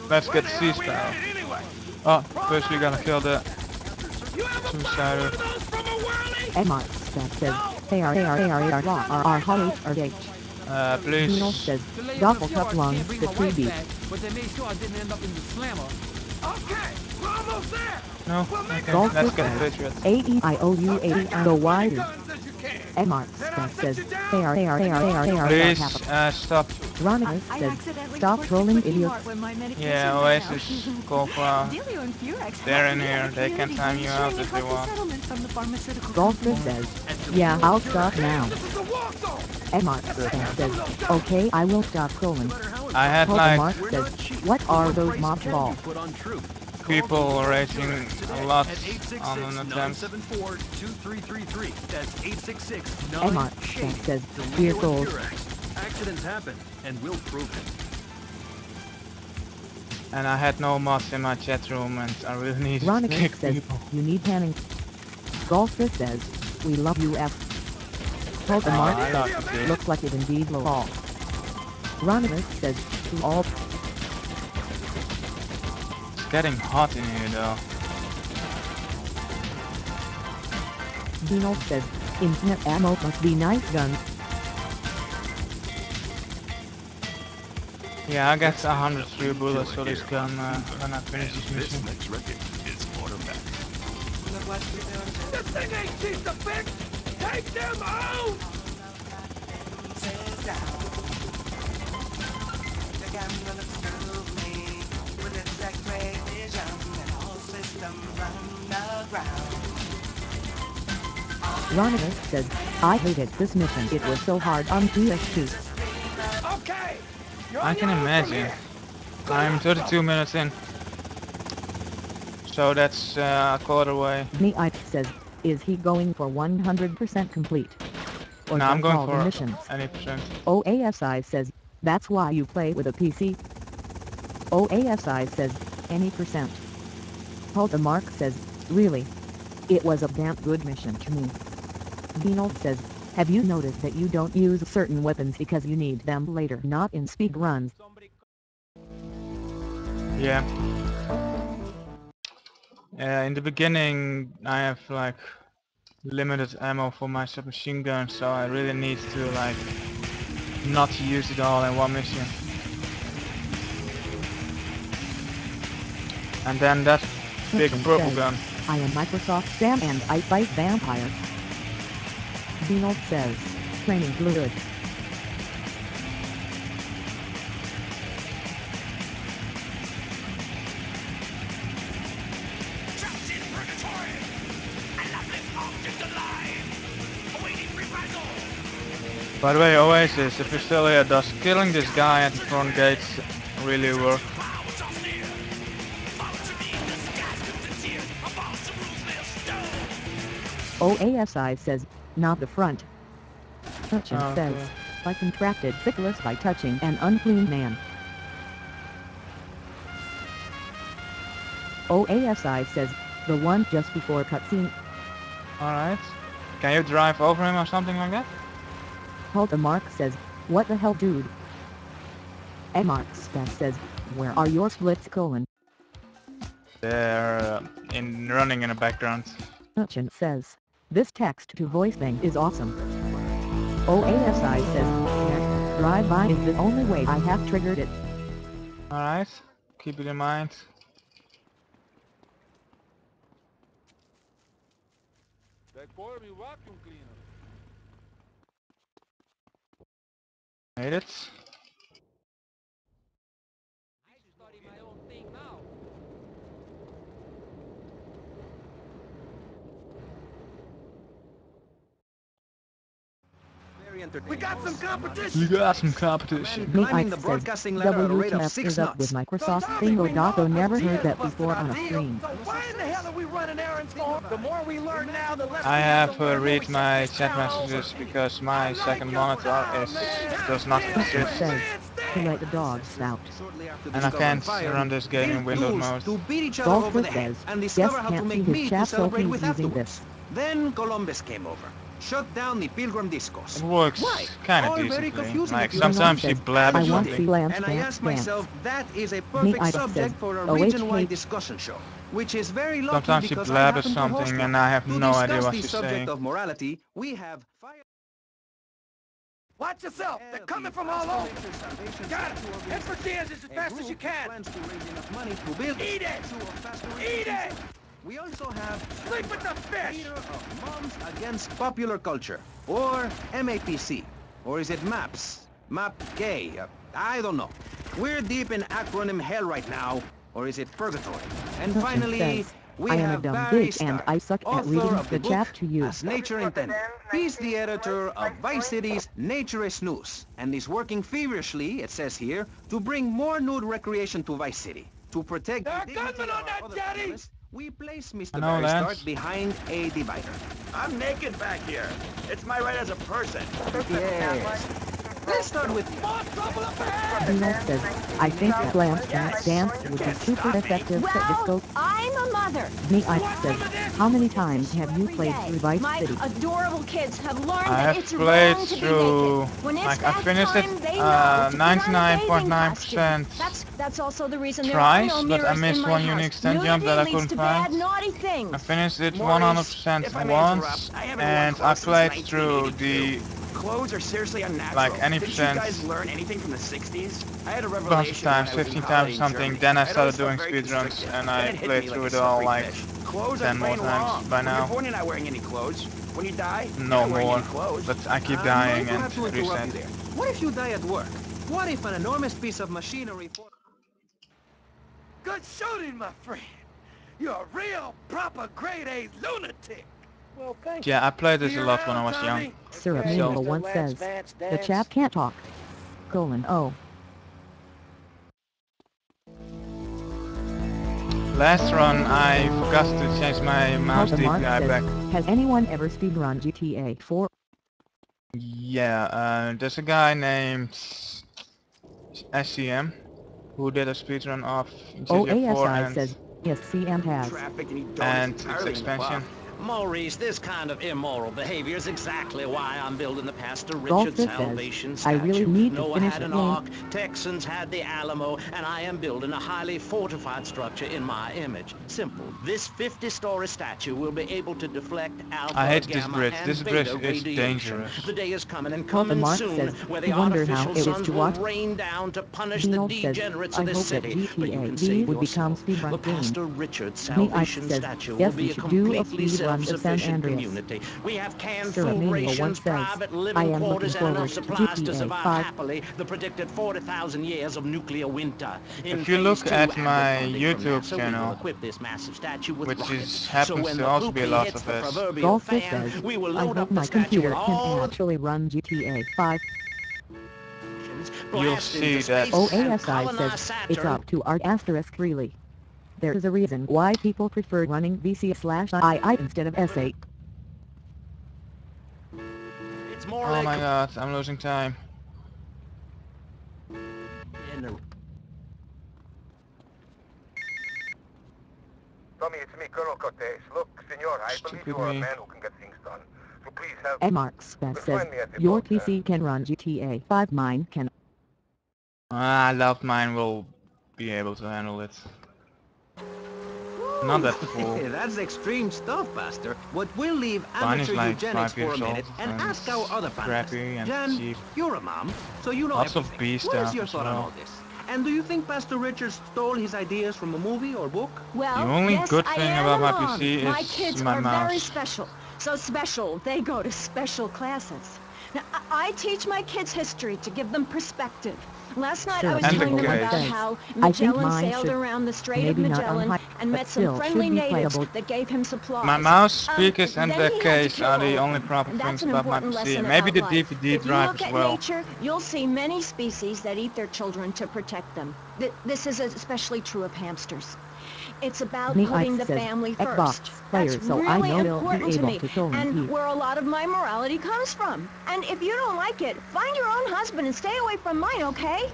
Speaker 2: Let's
Speaker 8: Where
Speaker 2: get
Speaker 8: the hell are we
Speaker 2: C-Style.
Speaker 8: headed anyway?
Speaker 2: Oh, first we gotta kill the
Speaker 8: You ever bought
Speaker 2: suicider.
Speaker 8: one of those from a whirly?
Speaker 3: Emma says,
Speaker 2: Please.
Speaker 3: Dino says, Doppelcup lungs the 3D.
Speaker 8: But they made sure I didn't end up in the slammer. Okay, we're almost there.
Speaker 2: No? Okay,
Speaker 3: Golf
Speaker 2: let's get
Speaker 3: says,
Speaker 2: Patriot.
Speaker 3: AEIOU80 and go wider. Emma says,
Speaker 2: Please, stop.
Speaker 3: Ronivus says, stop trolling idiots.
Speaker 2: Yeah, Oasis, go for they're in here, they can time you out if they want.
Speaker 3: Golfer says, yeah, I'll stop now. Emma says, okay, I will stop trolling.
Speaker 2: I had like
Speaker 3: Mark says, what are those mob balls?
Speaker 2: people rating a lot on an attempt.
Speaker 12: That's 866
Speaker 3: Emma says, dear souls.
Speaker 12: Accidents happen, and we'll prove it.
Speaker 2: And I had no mods in my chat room and I really needed to
Speaker 3: Ronica
Speaker 2: kick
Speaker 3: says,
Speaker 2: people.
Speaker 3: you need panning. Golfer says, we love you F. Mark says, looks like it indeed will all. Ronica says, to all.
Speaker 2: It's getting hot in here though.
Speaker 3: Dino says, infinite ammo must be nice guns.
Speaker 2: Yeah, I got 103 bullets for this gun when I finish this mission.
Speaker 7: This next record is automatic.
Speaker 8: This thing ain't cheap to fix. Take them out.
Speaker 3: Ronica says, I hated this mission. It was so hard on PS2.
Speaker 8: Okay.
Speaker 2: I can imagine. I'm 32 minutes in. So that's a quarter way.
Speaker 3: Neite says, is he going for 100% complete? Or
Speaker 2: No, I'm
Speaker 3: just
Speaker 2: going
Speaker 3: all the
Speaker 2: for
Speaker 3: missions?
Speaker 2: any percent.
Speaker 3: OASI says, that's why you play with a PC. OASI says, any percent. Mark says, really? It was a damn good mission to me. Dino says, have you noticed that you don't use certain weapons because you need them later, not in speedruns?
Speaker 2: Yeah. In the beginning I have like limited ammo for my submachine gun, so I really need to like not use it all in one mission. And then that big purple gun.
Speaker 3: I am Microsoft Sam and I fight vampires. Dino says, training fluid.
Speaker 2: By the way, Oasis, if you're still here, does killing this guy at the front gates really work?
Speaker 3: OASI says, not the front. Urchin says, I contracted syphilis by touching an unclean man. OASI says, the one just before cutscene.
Speaker 2: Alright. Can you drive over him or something like that?
Speaker 3: Mark says, what the hell dude? Mark says, where are your splits colon?
Speaker 2: They're running in the background.
Speaker 3: Urchin says, this text to voice thing is awesome. OASI says, next drive-by is the only way I have triggered it.
Speaker 2: Alright, keep it in mind. Made it.
Speaker 8: We got some competition.
Speaker 2: We got some competition.
Speaker 3: Neite says, WTF is up with Microsoft Bingo Dotto, never heard that before on a stream.
Speaker 8: Why in the hell are we running errands for? The more we learn now, the less
Speaker 2: I have read my chat messages because my second monitor does not exist.
Speaker 3: to let the dogs out.
Speaker 2: And I can't run this game in Windows mode.
Speaker 15: To beat each other over
Speaker 3: Golfer
Speaker 15: the head
Speaker 3: says,
Speaker 15: and discover
Speaker 3: guest
Speaker 15: how to
Speaker 3: can't see
Speaker 15: make
Speaker 3: his
Speaker 15: meat to
Speaker 3: chat, so
Speaker 15: celebrate
Speaker 3: he's
Speaker 15: with
Speaker 3: using
Speaker 15: afterwards.
Speaker 3: this.
Speaker 15: Then Columbus came over, shut down the Pilgrim Discos.
Speaker 2: It works
Speaker 15: Why?
Speaker 2: kind of
Speaker 15: All very
Speaker 2: decently.
Speaker 15: confusing
Speaker 2: Like
Speaker 15: if you
Speaker 2: sometimes he
Speaker 3: says,
Speaker 2: blabbers
Speaker 3: I want to
Speaker 2: something.
Speaker 3: see Lance
Speaker 15: And I
Speaker 3: dance,
Speaker 15: asked myself,
Speaker 3: dance.
Speaker 15: that is a
Speaker 3: Me
Speaker 15: perfect
Speaker 3: Ida
Speaker 15: subject
Speaker 3: says,
Speaker 15: for a
Speaker 3: OHH.
Speaker 15: region-wide discussion show, which is very lucky
Speaker 2: Sometimes he
Speaker 15: because I
Speaker 2: blabbers
Speaker 15: happen to host
Speaker 2: something
Speaker 15: one.
Speaker 2: and I have
Speaker 15: To
Speaker 2: no idea
Speaker 15: discuss
Speaker 2: what
Speaker 15: the
Speaker 2: he's
Speaker 15: subject
Speaker 2: saying.
Speaker 15: of morality, we have
Speaker 6: Watch yourself! They're coming from all over! Got it! Head for Diaz as fast as you can! Eat it! Eat it!
Speaker 15: We also have
Speaker 6: Sleep with the fish!
Speaker 15: Leader of Moms Against Popular Culture, or MAPC, or is it MAPS? MAP gay? I don't know. We're deep in acronym hell right now, or is it purgatory? And finally, we
Speaker 3: I am a
Speaker 15: have
Speaker 3: dumb
Speaker 15: Barry
Speaker 3: bitch and
Speaker 15: Stark,
Speaker 3: I suck at
Speaker 15: author
Speaker 3: reading
Speaker 15: of
Speaker 3: the
Speaker 15: book
Speaker 3: chat to you.
Speaker 15: As Nature Intended. He's the editor of Vice City's Naturist News, and is working feverishly, it says here, to bring more nude recreation to Vice City. To protect the dignity of our other panelists, we place Mr. Barry Stark behind a divider.
Speaker 8: I'm naked back here. It's my right as a person.
Speaker 15: Yes. Let's start with you.
Speaker 3: Dino says, I think that Lance dance would be super effective at disco.
Speaker 10: I'm a mother.
Speaker 3: Me Ida says, how many times have you played through Vice
Speaker 10: My
Speaker 3: City?
Speaker 10: adorable kids have learned
Speaker 2: I
Speaker 10: that
Speaker 2: have
Speaker 10: it's
Speaker 2: played
Speaker 10: wrong to be
Speaker 2: through,
Speaker 10: naked. When it's
Speaker 2: like I
Speaker 10: bath
Speaker 2: finished it
Speaker 10: time, they know to put on a bathing
Speaker 2: 99.9%
Speaker 10: costume. That's also the reason there are
Speaker 2: twice,
Speaker 10: no
Speaker 2: but I
Speaker 10: mirrors in
Speaker 2: missed
Speaker 10: my
Speaker 2: one
Speaker 10: house.
Speaker 2: unique stand jump
Speaker 10: Nudity
Speaker 2: that I
Speaker 10: leads
Speaker 2: couldn't
Speaker 10: to
Speaker 2: find.
Speaker 10: bad, naughty things.
Speaker 2: I finished it
Speaker 8: Maurice,
Speaker 2: 100%
Speaker 8: if I may
Speaker 2: once,
Speaker 8: interrupt, I haven't worn
Speaker 2: and I
Speaker 8: clothes since
Speaker 2: played through
Speaker 8: 1982.
Speaker 2: the
Speaker 8: Clothes are seriously unnatural.
Speaker 2: like any
Speaker 8: Didn't you
Speaker 2: percent
Speaker 8: guys learn anything from the 60s? I had a
Speaker 2: bunch of
Speaker 8: revelation when
Speaker 2: times,
Speaker 8: I was in
Speaker 2: 15
Speaker 8: college
Speaker 2: times or
Speaker 8: in
Speaker 2: something.
Speaker 8: Germany.
Speaker 2: Then I
Speaker 8: I'd
Speaker 2: started
Speaker 8: always felt
Speaker 2: doing
Speaker 8: very
Speaker 2: speedruns,
Speaker 8: constricted.
Speaker 2: and
Speaker 8: Then
Speaker 2: I
Speaker 8: it hit
Speaker 2: played
Speaker 8: me like
Speaker 2: through
Speaker 8: a
Speaker 2: it all
Speaker 8: slippery
Speaker 2: like
Speaker 8: fish. Clothes are
Speaker 2: 10 more
Speaker 8: plain
Speaker 2: times
Speaker 8: wrong.
Speaker 2: by
Speaker 8: When you're
Speaker 2: now.
Speaker 8: born, you're not wearing any clothes. When you die, you're
Speaker 2: No
Speaker 8: not wearing
Speaker 2: more,
Speaker 8: any clothes.
Speaker 2: but I keep
Speaker 15: I'm
Speaker 2: dying
Speaker 15: going to
Speaker 2: and
Speaker 15: have to interrupt
Speaker 2: reset.
Speaker 15: you there. What if you die at work? What if an enormous piece of machinery...
Speaker 6: Good shooting, my friend! You're a real, proper, grade-A lunatic! Well, thank you.
Speaker 2: Yeah, I played this
Speaker 6: See
Speaker 2: a
Speaker 6: you
Speaker 2: lot when I
Speaker 6: around,
Speaker 2: was young.
Speaker 6: Tommy?
Speaker 3: Syrupmania
Speaker 2: So,
Speaker 3: once says, the chap can't talk. Oh.
Speaker 2: last run I forgot to change my mouse
Speaker 3: Helga Mark
Speaker 2: DPI
Speaker 3: says,
Speaker 2: back.
Speaker 3: has anyone ever speedrun GTA 4?
Speaker 2: Yeah, there's a guy named SCM who did a speedrun of GTA 4
Speaker 3: OASI
Speaker 2: and
Speaker 3: says, yes, CM has.
Speaker 8: Traffic and eat donuts
Speaker 2: its
Speaker 8: entirely in the
Speaker 2: expansion.
Speaker 8: park.
Speaker 14: Maurice, this kind of immoral behavior is exactly why I'm building the Pastor Richard
Speaker 3: Golfer says,
Speaker 14: Salvation
Speaker 3: I
Speaker 14: statue.
Speaker 3: really need to
Speaker 14: Noah
Speaker 3: finish
Speaker 14: had
Speaker 3: it.
Speaker 14: an ark, Texans had the Alamo, and I am building a highly fortified structure in my image. Simple. This 50-story statue will be able to deflect
Speaker 2: I
Speaker 14: alpha,
Speaker 2: hate this
Speaker 14: gamma,
Speaker 2: bridge.
Speaker 14: and
Speaker 2: This bridge
Speaker 14: beta
Speaker 2: is
Speaker 14: radiation.
Speaker 2: dangerous.
Speaker 14: The day is coming and
Speaker 3: Helga
Speaker 14: coming
Speaker 3: Mark
Speaker 14: soon
Speaker 3: says,
Speaker 14: where
Speaker 3: to
Speaker 14: the
Speaker 3: wonder how
Speaker 14: artificial
Speaker 3: it is
Speaker 14: suns
Speaker 3: to
Speaker 14: will
Speaker 3: watch.
Speaker 14: rain down to punish
Speaker 3: Dino
Speaker 14: the
Speaker 3: says,
Speaker 14: degenerates
Speaker 3: I
Speaker 14: of this
Speaker 3: hope that
Speaker 14: city. But you
Speaker 3: GTA
Speaker 14: can
Speaker 3: V
Speaker 14: save
Speaker 3: would become
Speaker 14: yourself. The
Speaker 3: speedrun game.
Speaker 14: Pastor Richard
Speaker 3: Me I
Speaker 14: Salvation
Speaker 3: says,
Speaker 14: statue will
Speaker 3: yes,
Speaker 14: be
Speaker 3: we
Speaker 14: a
Speaker 3: should do a
Speaker 14: completely
Speaker 3: speedrun of San
Speaker 14: self-sufficient
Speaker 3: Andreas.
Speaker 14: community. We have canned food
Speaker 3: Syrupmania
Speaker 14: rations,
Speaker 3: once says,
Speaker 14: private
Speaker 3: I
Speaker 14: living
Speaker 3: am looking
Speaker 14: quarters, and enough
Speaker 3: forward to
Speaker 14: supplies to
Speaker 3: GTA
Speaker 14: survive
Speaker 3: 5.
Speaker 14: happily the predicted 40,000 years of nuclear winter. In
Speaker 2: If you
Speaker 14: phase
Speaker 2: look
Speaker 14: 2
Speaker 2: at
Speaker 14: and with
Speaker 2: my
Speaker 14: funding from
Speaker 2: YouTube
Speaker 14: NASA, we will
Speaker 2: channel,
Speaker 14: equip this massive statue with
Speaker 2: which
Speaker 14: rockets. So
Speaker 2: happens
Speaker 14: when
Speaker 2: to
Speaker 14: the
Speaker 2: also be a
Speaker 14: poopy
Speaker 2: lot
Speaker 14: hits
Speaker 2: of
Speaker 14: the
Speaker 2: us.
Speaker 14: proverbial
Speaker 3: Golfer
Speaker 14: fan,
Speaker 3: says,
Speaker 14: we will
Speaker 3: I
Speaker 14: load
Speaker 3: hope
Speaker 14: up the
Speaker 3: my
Speaker 14: statue with
Speaker 3: computer can
Speaker 14: all
Speaker 3: actually run GTA 5.
Speaker 2: You'll
Speaker 14: blast
Speaker 2: see
Speaker 14: into
Speaker 2: that.
Speaker 14: space and
Speaker 3: OASI
Speaker 14: colonize
Speaker 3: says, it's
Speaker 14: Saturn.
Speaker 3: up to art asterisk really. There's a reason why people prefer running VC/II instead of SA.
Speaker 14: It's more
Speaker 2: Oh
Speaker 14: like
Speaker 2: my god, I'm losing time.
Speaker 6: Tommy, it's me, Colonel Cortez. Look, senor, I
Speaker 2: Stick
Speaker 6: believe
Speaker 2: with
Speaker 6: you are a
Speaker 2: me.
Speaker 6: man who can get things done. So please help
Speaker 3: And
Speaker 6: me.
Speaker 3: Mark Spence
Speaker 6: Just
Speaker 3: says,
Speaker 6: find me at the
Speaker 3: your
Speaker 6: boat,
Speaker 3: PC can run GTA 5, mine can.
Speaker 2: I doubt mine will be able to handle it. Not that full.
Speaker 15: That's extreme stuff, Pastor. But we'll leave
Speaker 2: Mine is
Speaker 15: amateur
Speaker 2: like
Speaker 15: eugenics
Speaker 2: 5
Speaker 15: for a
Speaker 2: years old
Speaker 15: minute and
Speaker 2: and
Speaker 15: ask our other
Speaker 2: crappy
Speaker 15: panelists.
Speaker 2: and
Speaker 15: Jen,
Speaker 2: cheap.
Speaker 15: you're a mom, so you know
Speaker 2: Lots of
Speaker 15: everything.
Speaker 2: B
Speaker 15: What is
Speaker 2: stuff
Speaker 15: your
Speaker 2: as
Speaker 15: thought on
Speaker 2: well.
Speaker 15: all this? And do you think Pastor Richard stole his ideas from a movie or book?
Speaker 2: The
Speaker 10: Well,
Speaker 2: only
Speaker 10: yes,
Speaker 2: good
Speaker 10: I
Speaker 2: thing
Speaker 10: am
Speaker 2: about
Speaker 10: a
Speaker 2: my
Speaker 10: mom.
Speaker 2: PC
Speaker 10: My
Speaker 2: is
Speaker 10: kids
Speaker 2: my
Speaker 10: are very
Speaker 2: mouse.
Speaker 10: special. So special, they go to special classes. Now, I teach my kids history to give them perspective. Last night I was
Speaker 3: And
Speaker 10: telling
Speaker 3: the
Speaker 10: them
Speaker 3: case.
Speaker 10: about how
Speaker 3: I think
Speaker 10: Magellan
Speaker 3: mine
Speaker 10: sailed
Speaker 3: should,
Speaker 10: around the Strait of
Speaker 3: maybe not on
Speaker 10: Magellan
Speaker 3: high,
Speaker 10: and
Speaker 3: but
Speaker 10: met some
Speaker 3: still
Speaker 10: friendly
Speaker 3: should be
Speaker 10: natives
Speaker 3: playable.
Speaker 10: that gave him supplies.
Speaker 2: My mouse, speakers and
Speaker 10: Then
Speaker 2: the
Speaker 10: he had to
Speaker 2: case are
Speaker 10: kill all
Speaker 2: the
Speaker 10: of
Speaker 2: only
Speaker 10: them.
Speaker 2: proper
Speaker 10: That's
Speaker 2: things
Speaker 10: an
Speaker 2: about my
Speaker 10: important
Speaker 2: PC.
Speaker 10: lesson
Speaker 2: Maybe
Speaker 10: about
Speaker 2: the
Speaker 10: life.
Speaker 2: DVD
Speaker 10: If you
Speaker 2: drive
Speaker 10: look
Speaker 2: as
Speaker 10: at
Speaker 2: well.
Speaker 10: nature, you'll see many species that eat their children to protect them. This is especially true of hamsters. It's about
Speaker 3: Me
Speaker 10: putting
Speaker 3: I
Speaker 10: the
Speaker 3: says,
Speaker 10: family
Speaker 3: Xbox.
Speaker 10: first.
Speaker 3: player,
Speaker 10: That's
Speaker 3: so I
Speaker 10: really
Speaker 3: know he'll
Speaker 10: important
Speaker 3: be
Speaker 10: to
Speaker 3: able
Speaker 10: me,
Speaker 3: to kill
Speaker 10: and
Speaker 3: me.
Speaker 10: where a lot of my morality comes from. And if you don't like it, find your own husband and stay away from mine, okay?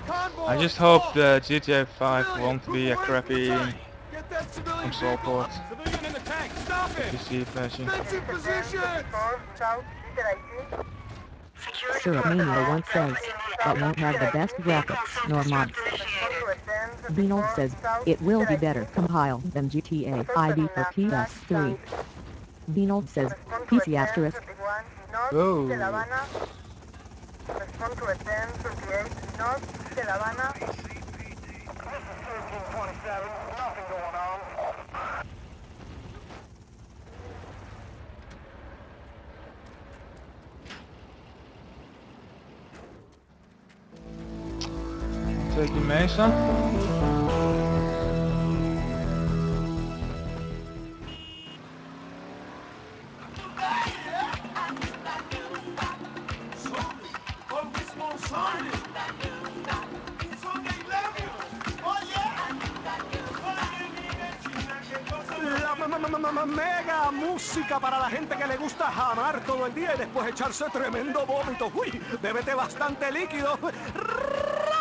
Speaker 2: I just hope the GTA 5 won't be a crappy console port. The PC version.
Speaker 3: Syrup once says, but won't have the best graphics nor mods. Beano says, it will be better compiled than GTA IV for PS3. Beano says, PC asterisk.
Speaker 2: Oh. Taking Mesa.
Speaker 19: La mega música para la gente que le gusta jamar todo el día y después echarse tremendo vómito. Uy, bébete bastante líquido.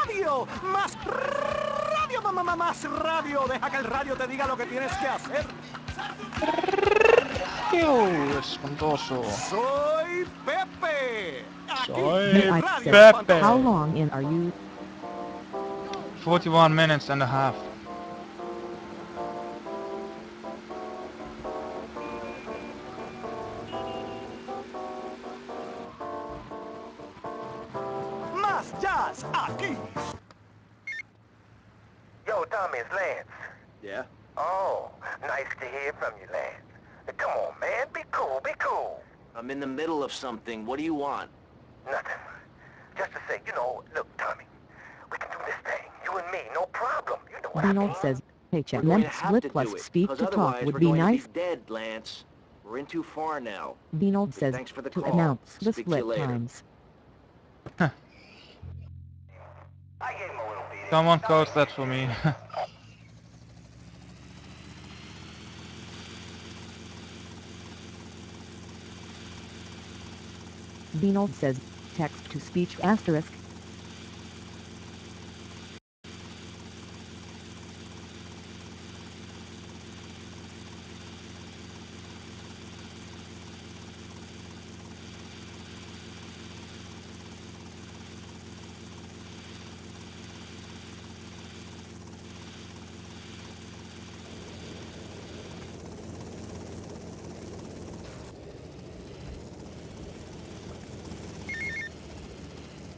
Speaker 19: Radio, más radio, más radio. Deja que el radio te diga lo que tienes que hacer.
Speaker 2: Espantoso.
Speaker 19: Soy Pepe.
Speaker 2: Soy
Speaker 19: Radio
Speaker 2: Pepe.
Speaker 3: How long in are you?
Speaker 2: 41 minutes and a half.
Speaker 19: Más jazz aquí.
Speaker 6: Yo, Tommy, it's Lance.
Speaker 17: Yeah?
Speaker 6: Oh, nice to hear from you, Lance. Come on, man, be cool, be cool.
Speaker 17: I'm in the middle of something. What do you want?
Speaker 6: Nothing. Just to say, you know, look, Tommy, we can do this thing, you and me, no problem. You know what I mean?
Speaker 3: Beano says,
Speaker 17: We're
Speaker 3: HM
Speaker 17: going to have
Speaker 3: split
Speaker 17: to
Speaker 3: plus
Speaker 17: do it,
Speaker 3: speak
Speaker 17: because
Speaker 3: to talk
Speaker 17: otherwise
Speaker 3: would
Speaker 17: we're
Speaker 3: be
Speaker 17: going
Speaker 3: nice.
Speaker 17: to be dead, Lance. We're in too far now.
Speaker 3: Beano says,
Speaker 17: Thanks for the
Speaker 3: to
Speaker 17: call.
Speaker 3: announce the
Speaker 17: Speak to you
Speaker 3: split
Speaker 17: later.
Speaker 3: times.
Speaker 2: Someone codes that for me.
Speaker 3: Beano says, text to speech asterisk.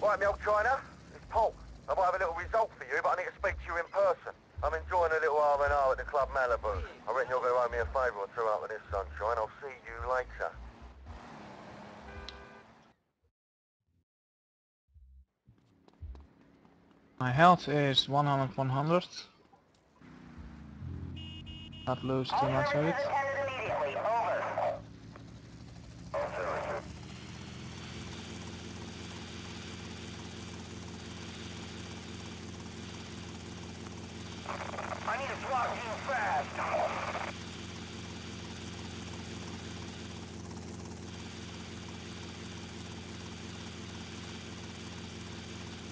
Speaker 6: Right, milk China, it's Paul. I might have a little result for you, but I need to speak to you in person. I'm enjoying a little R&R at the Club Malibu. I reckon you're going to owe me a favour or two out of this, sunshine. I'll see you later.
Speaker 2: My health is 100. Not lose too much of it.
Speaker 6: I need a SWAT team fast.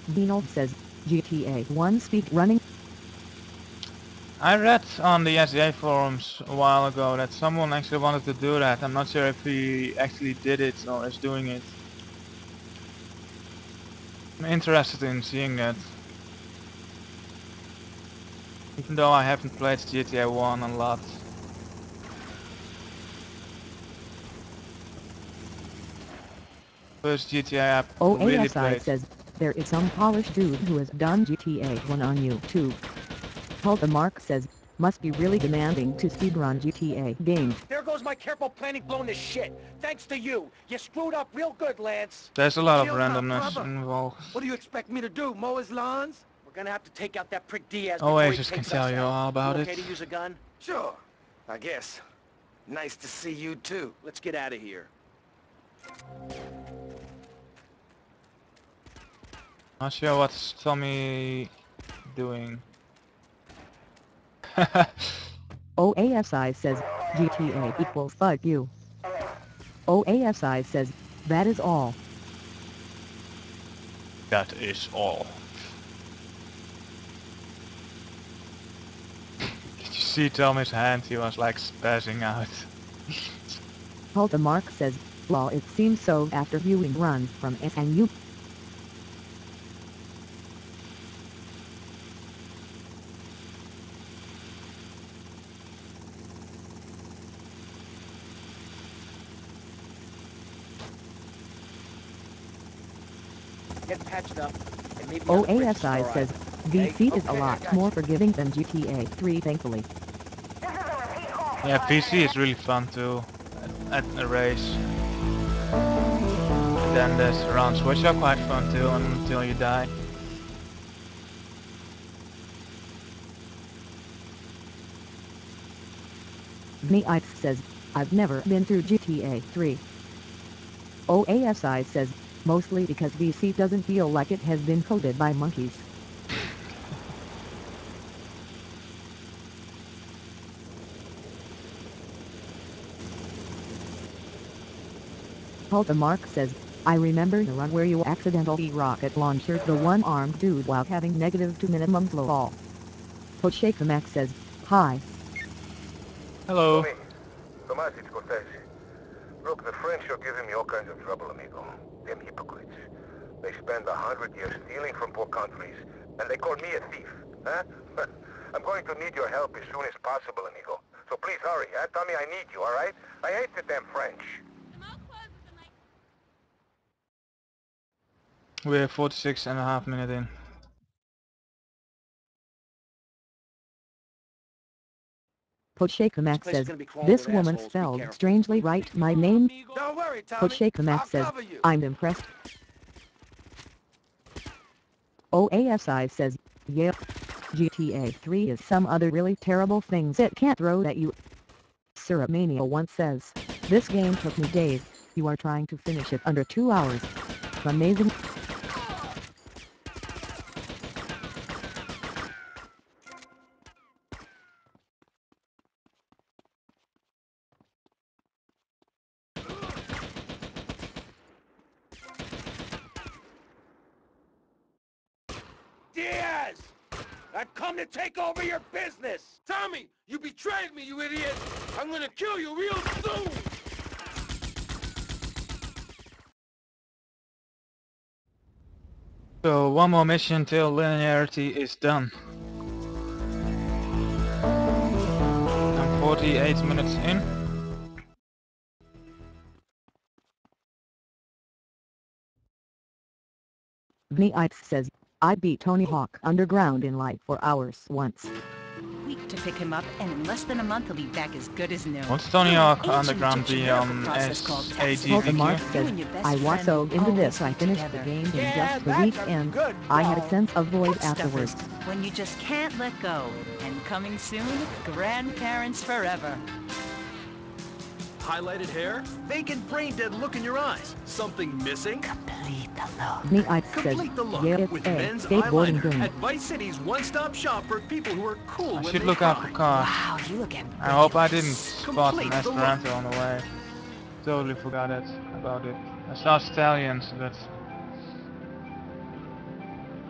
Speaker 3: Beano says, GTA 1 speed running.
Speaker 2: I read on the SDA forums a while ago that someone actually wanted to do that. I'm not sure if he actually did it or is doing it. I'm interested in seeing that. Even though I haven't played GTA 1 a lot. First GTA I really
Speaker 3: OASI
Speaker 2: played.
Speaker 3: says, there is some polished dude who has done GTA 1 on YouTube. Hulka Mark says, must be really demanding to speedrun GTA games.
Speaker 8: There goes my careful planning blown to shit. Thanks to you. You screwed up real good, Lance.
Speaker 2: There's a lot of
Speaker 8: Killed my
Speaker 2: randomness
Speaker 8: brother.
Speaker 2: involved.
Speaker 8: What do you expect me to do, mow his lawns? We're gonna have to take out that prick Diaz before
Speaker 2: Oasis
Speaker 8: he
Speaker 2: can
Speaker 8: takes
Speaker 2: tell
Speaker 8: us
Speaker 2: you
Speaker 8: out.
Speaker 2: all about
Speaker 8: You
Speaker 2: it.
Speaker 8: okay to use a gun?
Speaker 19: Sure, I guess. Nice to see you too.
Speaker 17: Let's get out of here.
Speaker 2: Not sure what's Tommy doing.
Speaker 3: OASI says, GTA equals fuck you. OASI says, that is all.
Speaker 2: That is all. Did you see Tommy's hand? He was like spazzing out.
Speaker 3: Hulta Mark says, lol, it seems so after viewing Run from SNU.
Speaker 17: Get patched up and meet me on the bridge to
Speaker 3: OASI
Speaker 17: Star
Speaker 3: says,
Speaker 17: Island.
Speaker 3: VC is a
Speaker 17: Okay, I
Speaker 3: lot
Speaker 17: got
Speaker 3: more
Speaker 17: you.
Speaker 3: forgiving than GTA 3 thankfully.
Speaker 2: Yeah, VC is really fun too, at a race. And then there's rounds which are quite fun too until you die.
Speaker 3: Ice says, I've never been through GTA 3. OASI says, mostly because VC doesn't feel like it has been coded by monkeys. Hulta Mark says, I remember the run where you accidentally rocket launched the one-armed dude while having -2 minimum flow all. Pochekamak says, hi.
Speaker 2: Hello.
Speaker 6: Look, the French are giving me all kinds of trouble, amigo. Them hypocrites. They spend 100 years stealing from poor countries, and they call me a thief, huh? I'm going to need your help as soon as possible, amigo. So please hurry, huh? Tell me I need you, all right? I hate the damn French.
Speaker 2: We're 46.5 minutes in.
Speaker 3: Pochekamak says, this woman spelled strangely right my name.
Speaker 8: Don't worry, Tommy.
Speaker 3: Pochekamak
Speaker 8: I'll
Speaker 3: says,
Speaker 8: cover you.
Speaker 3: I'm impressed. OASI says, yeah. GTA 3 is some other really terrible things it can't throw at you. Syrupmania once says, this game took me days, you are trying to finish it under 2 hours. Amazing.
Speaker 8: Diaz! I've come to take over your business! Tommy, you betrayed me, you idiot! I'm gonna kill you real soon!
Speaker 2: So one more mission till linearity is done. I'm 48 minutes in.
Speaker 3: Ice says, I beat Tony Hawk Underground in life for hours once.
Speaker 20: Week to pick him up, and in less than a month he'll be back as good as new.
Speaker 2: What's Tony Hawk Underground be on
Speaker 3: Hulta Mark
Speaker 2: SAGVQ?
Speaker 3: says, I was so into this I finished the game in just the weekend. I had a sense of void afterwards.
Speaker 20: When you just can't let go. And coming soon, grandparents forever.
Speaker 12: Highlighted hair? Vacant brain dead look in your eyes. Something missing?
Speaker 20: Complete the look.
Speaker 3: Ice says,
Speaker 12: Complete the look
Speaker 3: yeah, it's
Speaker 12: with
Speaker 3: a
Speaker 12: men's
Speaker 3: skateboarding
Speaker 12: eyeliner
Speaker 3: game.
Speaker 12: at Vice City's one-stop shop for people who are cool
Speaker 2: I
Speaker 12: when
Speaker 2: should
Speaker 12: they
Speaker 2: look out for
Speaker 12: cry.
Speaker 2: cars.
Speaker 20: Wow, you look ambitious.
Speaker 2: I hope I didn't spot an
Speaker 12: Complete the look.
Speaker 2: Esperanto on the way. Totally forgot about it. I saw stallions, but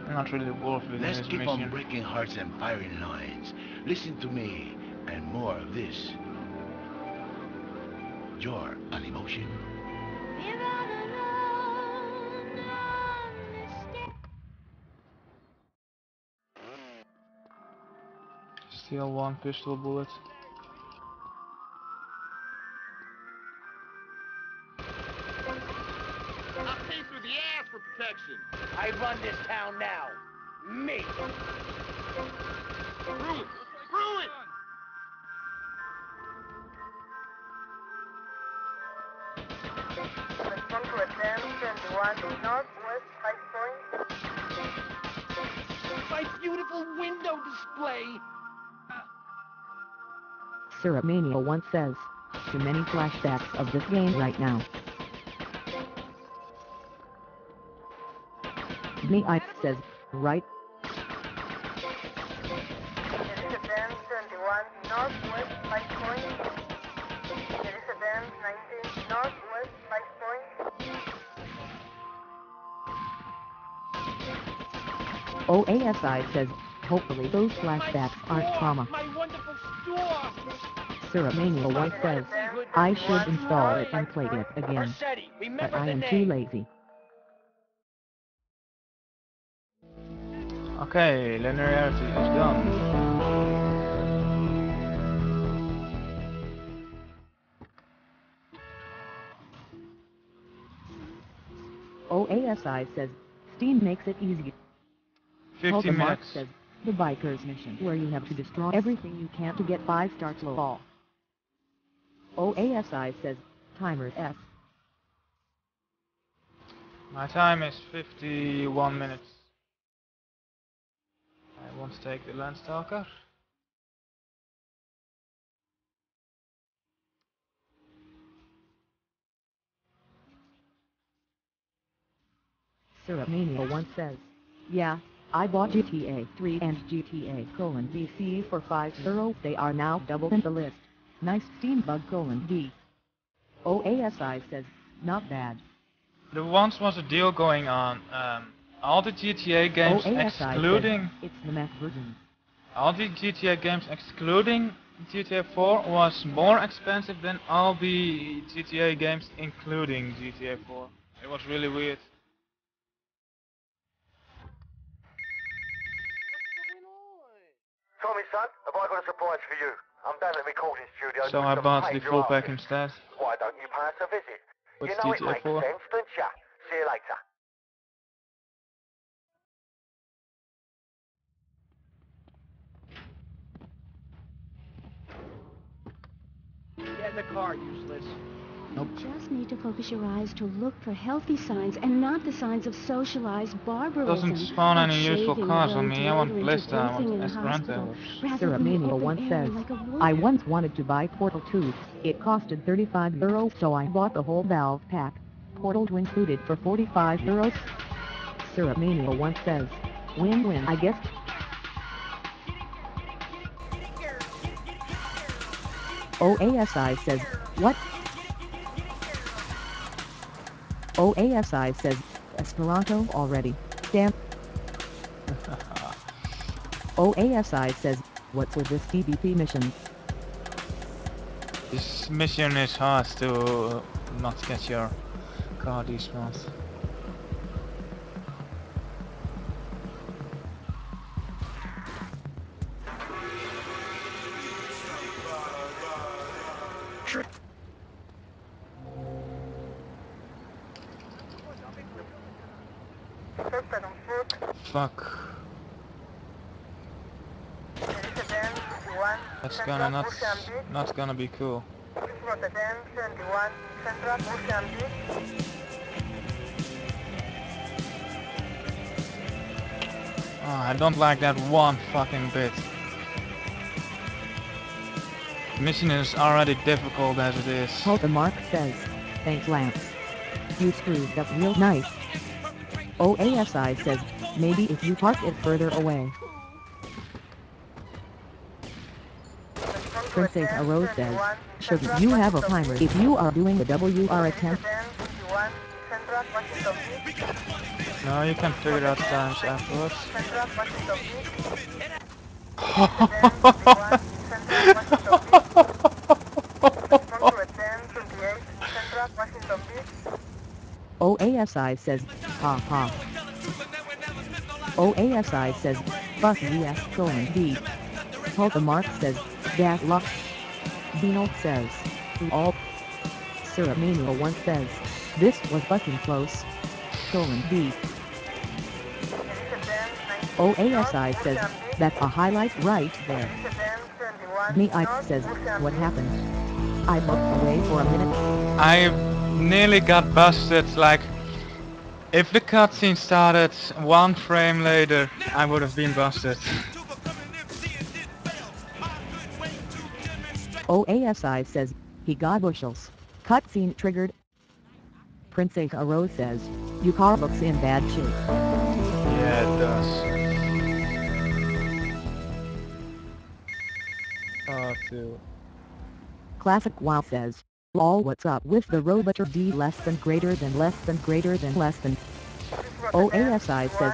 Speaker 2: I'm not really worth it in
Speaker 13: Let's
Speaker 2: this
Speaker 13: keep
Speaker 2: mission.
Speaker 13: on breaking hearts and firing lines. Listen to me, and more of this. You're an emotion.
Speaker 2: Still one pistol bullet.
Speaker 8: I'll pay through the ass for protection. I run this town now. Me. Screw it. Screw it. My beautiful window display.
Speaker 3: Syrupmania once says, too many flashbacks of this game right now. Ice says, right. OASI says, hopefully those flashbacks aren't trauma.
Speaker 19: My wonderful store!
Speaker 3: Syrupmania 1 says, I should install it and play it again, but I am too lazy.
Speaker 2: Okay, linearity is done.
Speaker 3: OASI says, Steam makes it easy.
Speaker 2: 50
Speaker 3: Mark
Speaker 2: minutes.
Speaker 3: says, the biker's mission where you have to destroy everything you can to get 5 stars low. OASI says, timer F.
Speaker 2: My time is 51 minutes. I want to take the Landstalker.
Speaker 3: Syrupmania 1 says, yeah, I bought GTA 3 and GTA VC for €5. They are now double in the list. Nice Steam bug D. OASI says, not bad.
Speaker 2: There once was a deal going on. All the GTA games excluding...
Speaker 3: It's the Mac version.
Speaker 2: All the GTA games excluding GTA 4 was more expensive than all the GTA games including GTA 4. It was really weird.
Speaker 6: Tommy, son, have I got a surprise for you? I'm down at the recording studio.
Speaker 2: So I bought the full pack instead.
Speaker 6: Why don't you pay us a visit?
Speaker 2: With
Speaker 6: You know it
Speaker 2: GTA
Speaker 6: makes
Speaker 2: 4.
Speaker 6: sense, don't ya? See you later.
Speaker 19: Get in the car, useless.
Speaker 3: Nope.
Speaker 10: You just need to focus your eyes to look for healthy signs and not the signs of socialized barbarism.
Speaker 2: Doesn't spawn any
Speaker 10: like
Speaker 2: useful
Speaker 10: shaving
Speaker 2: cars
Speaker 10: your
Speaker 2: on
Speaker 10: own
Speaker 2: me. I want
Speaker 10: daughter
Speaker 2: Blister, I
Speaker 10: into
Speaker 2: want
Speaker 10: dancing in the hospital,
Speaker 2: Esperanto.
Speaker 10: rather than the
Speaker 3: Syrupmania
Speaker 10: open
Speaker 3: 1
Speaker 10: air
Speaker 3: says,
Speaker 10: like a woman.
Speaker 3: I once wanted to buy Portal 2. It costed €35, so I bought the whole Valve pack. Portal 2 included for €45. Syrupmania 1 says, win-win I guess. OASI says, what? OASI says, Esperanto already. Damn. OASI says, what's with this TBP mission?
Speaker 2: This mission is hard to not get your car despawned. Fuck. That's gonna not gonna be cool. Oh, I don't like that one fucking bit. The mission is already difficult as it is.
Speaker 3: Mark says, thanks Lance. You screwed up real nice. OASI says, maybe if you park it further away. Princess Rose says, shouldn't you have a timer if you are doing the WR attempt?
Speaker 2: No, you can figure out times afterwards.
Speaker 3: OASI says, ha ha. OASI says, fuck yes, D. Mark says, that luck. Beano says, all. Syrupmania 1 says, this was fucking close. D. OASI says, that's a highlight right there. Meike says, what happened? I looked away for a minute.
Speaker 2: I nearly got busted, like, if the cutscene started 1 frame later, I would have been busted.
Speaker 3: OASI says, he got bushels. Cutscene triggered. Princess Rose says, your car looks in bad shape.
Speaker 2: Yeah, it does. Oh, too.
Speaker 3: Classic WoW says, lol what's up with the roboter D less than greater than less than greater than less than. OASI says,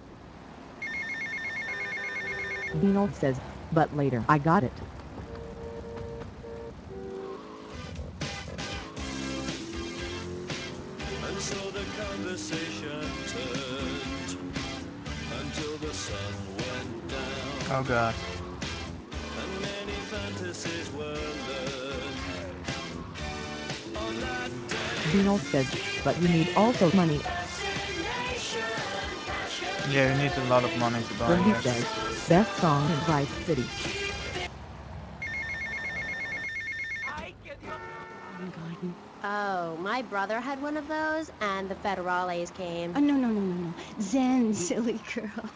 Speaker 3: Beanle says, but later I got it.
Speaker 4: And so the conversation turned until the sun went down.
Speaker 2: Oh god.
Speaker 4: And many fantasies were learned on that day.
Speaker 3: Beanle says, but you need also money.
Speaker 2: Yeah, you need a lot of money to buy
Speaker 3: Bernie
Speaker 2: this.
Speaker 3: says, best song in Vice City.
Speaker 21: Oh, my brother had one of those, and the federales came.
Speaker 10: Oh, no. Zen, silly girl.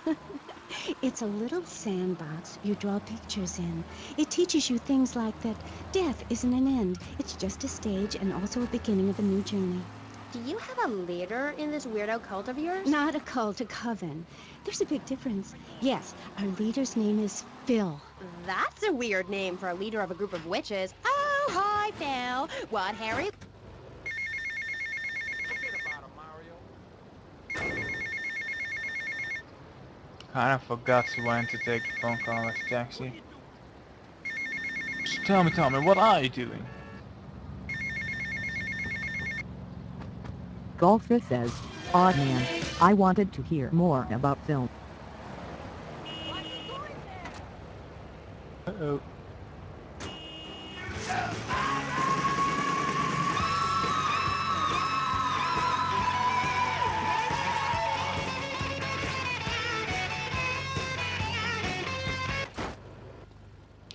Speaker 10: It's a little sandbox you draw pictures in. It teaches you things like that death isn't an end. It's just a stage and also a beginning of a new journey.
Speaker 21: Do you have a leader in this weirdo cult of yours?
Speaker 10: Not a cult, a coven. There's a big difference. Yes, our leader's name is Phil.
Speaker 21: That's a weird name for a leader of a group of witches. Oh, hi, Phil. What Harry...
Speaker 2: Kinda forgot when to take the phone call as a taxi. Just tell me, what are you doing?
Speaker 3: Golfer says, aw man, I wanted to hear more about film.
Speaker 2: Uh-oh.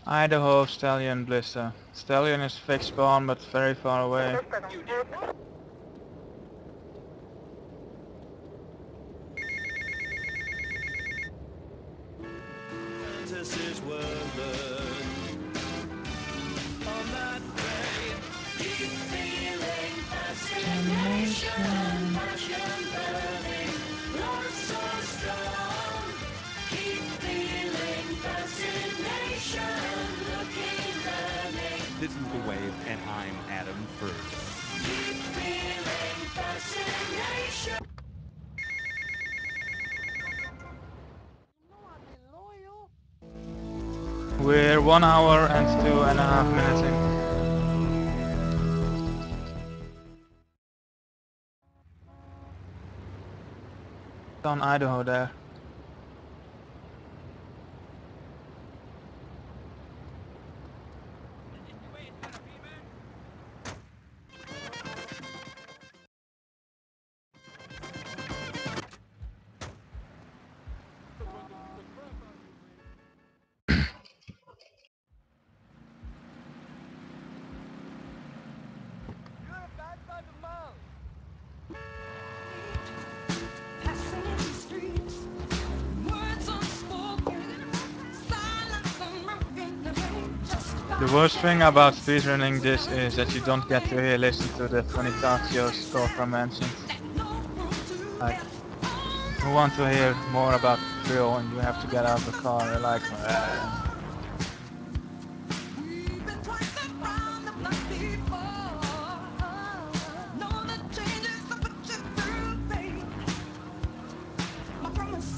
Speaker 2: Idaho Stallion Blister. Stallion is fixed spawn but very far away.
Speaker 4: Fantasies were learned on that day. Keep feeling fascination, passion burning, love so strong. Keep feeling fascination, looking, learning.
Speaker 22: This is The Wave, and I'm Adam Furr.
Speaker 4: Keep feeling fascination.
Speaker 2: We're 1 hour and 2.5 minutes in. On Idaho there. The worst thing about speedrunning this is that you don't get to hear listen to the funny talk shows Corcoran mentioned. Like, you want to hear more about Phil and you have to get out of the car, you're like,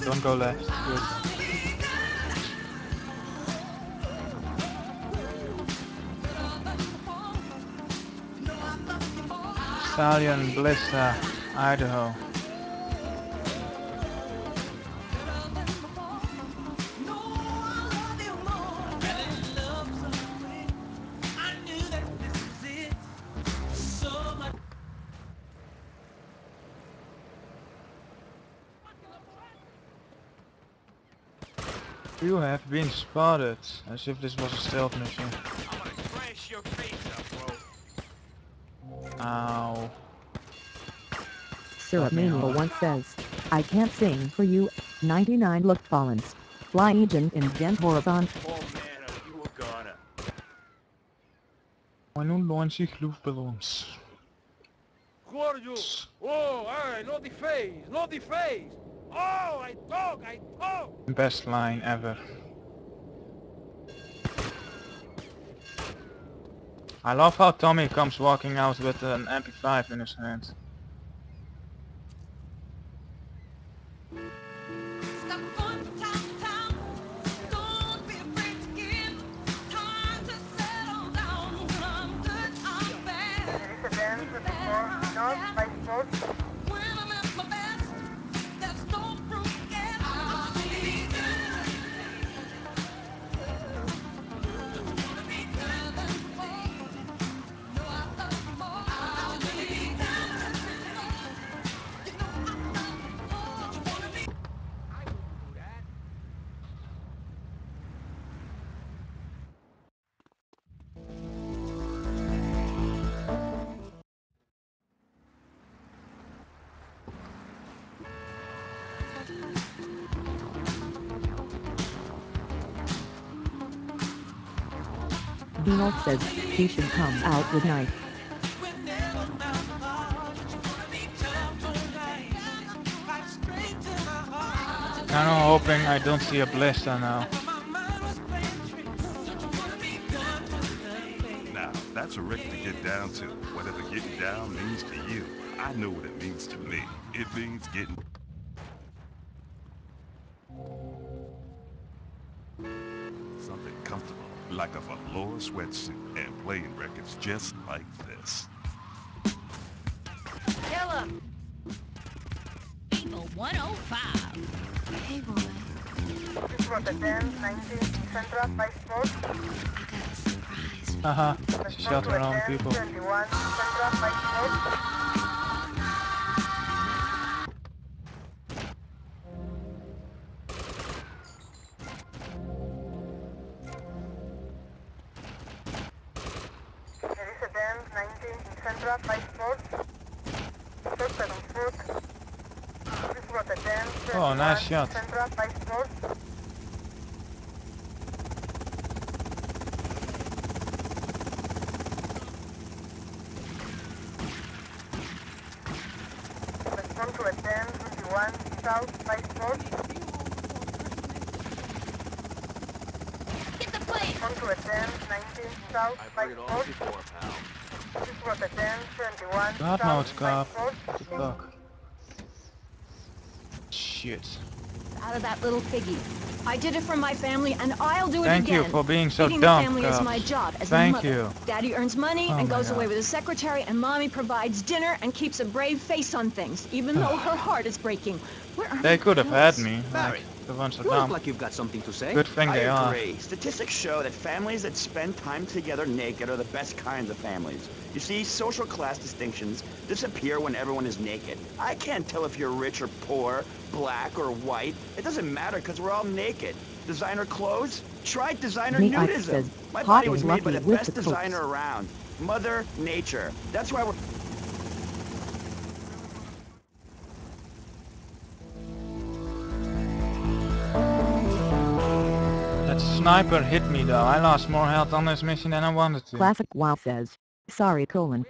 Speaker 2: don't go left, good. Stallion, Blister, Idaho. You have been spotted, as if this was a stealth mission.
Speaker 8: I'm gonna trash your face up, bro.
Speaker 2: Ow.
Speaker 3: Syrupmania once says, I can't sing for you, 99 Luftballons. Fly agent in Gent Horizon.
Speaker 8: Oh man, you were gonna.
Speaker 2: 91 luchtballons.
Speaker 8: Claudio! Oh, alright, not the face, not the face! Oh, I talk!
Speaker 2: Best line ever. I love how Tommy comes walking out with an MP5 in his hand.
Speaker 3: Beano says he should come out with knife.
Speaker 2: Kinda hoping I don't see a blister now.
Speaker 7: Now, that's a record to get down to. Whatever getting down means to you, I know what it means to me. It means getting something comfortable, like a velour sweatsuit, and playing records just like this.
Speaker 4: Kill him! People 105. Hey, boy.
Speaker 6: This was the 10-19 Central Vice Road.
Speaker 2: Haha, she shot her own people.
Speaker 6: 21 Central Vice Road. There is a 10-19 Central Vice Road. First 7 foot. This was the 10-21
Speaker 2: Oh, nice shot.
Speaker 6: Central Vice Road. Respond to a 10-21 South Vice Road.
Speaker 4: Get the plane!
Speaker 6: Respond to a 10-19 South
Speaker 12: I've heard
Speaker 6: Vice
Speaker 12: it all
Speaker 6: Road.
Speaker 12: before, pal.
Speaker 6: This was a 10-21
Speaker 2: God
Speaker 6: South
Speaker 2: knows, Cop.
Speaker 6: Vice Road.
Speaker 2: Fuck. Shit.
Speaker 21: Out of that little piggy. I did it for my family, and I'll do it
Speaker 2: Thank
Speaker 21: again.
Speaker 2: you for being so
Speaker 21: Feeding
Speaker 2: dumb,
Speaker 21: the family is
Speaker 2: Cops.
Speaker 21: my job as a
Speaker 2: Thank
Speaker 21: mother.
Speaker 2: you.
Speaker 21: Daddy earns money
Speaker 2: Oh
Speaker 21: and
Speaker 2: my
Speaker 21: goes away
Speaker 2: God.
Speaker 21: with his secretary, and Mommy provides dinner and keeps a brave face on things, even though her heart is breaking. Where are
Speaker 2: They
Speaker 21: my
Speaker 2: could have had
Speaker 21: pills?
Speaker 2: me, like,
Speaker 15: Barry,
Speaker 2: the ones are
Speaker 15: you look
Speaker 2: dumb.
Speaker 15: like you've got something to say.
Speaker 2: Good thing
Speaker 14: I
Speaker 2: they are.
Speaker 14: agree. Statistics show that families that spend time together naked are the best kinds of families. You see, social class distinctions disappear when everyone is naked. I can't tell if you're rich or poor, black or white. It doesn't matter because we're all naked. Designer clothes? Try designer
Speaker 3: Me Ike
Speaker 14: nudism.
Speaker 3: says,
Speaker 14: My
Speaker 3: hot
Speaker 14: body was
Speaker 3: and
Speaker 14: made by
Speaker 3: lucky
Speaker 14: the
Speaker 3: with
Speaker 14: best
Speaker 3: the
Speaker 14: designer
Speaker 3: coats.
Speaker 14: around. Mother Nature. That's why we're...
Speaker 2: That sniper hit me though. I lost more health on this mission than I wanted to.
Speaker 3: Classic WoW says, sorry colon.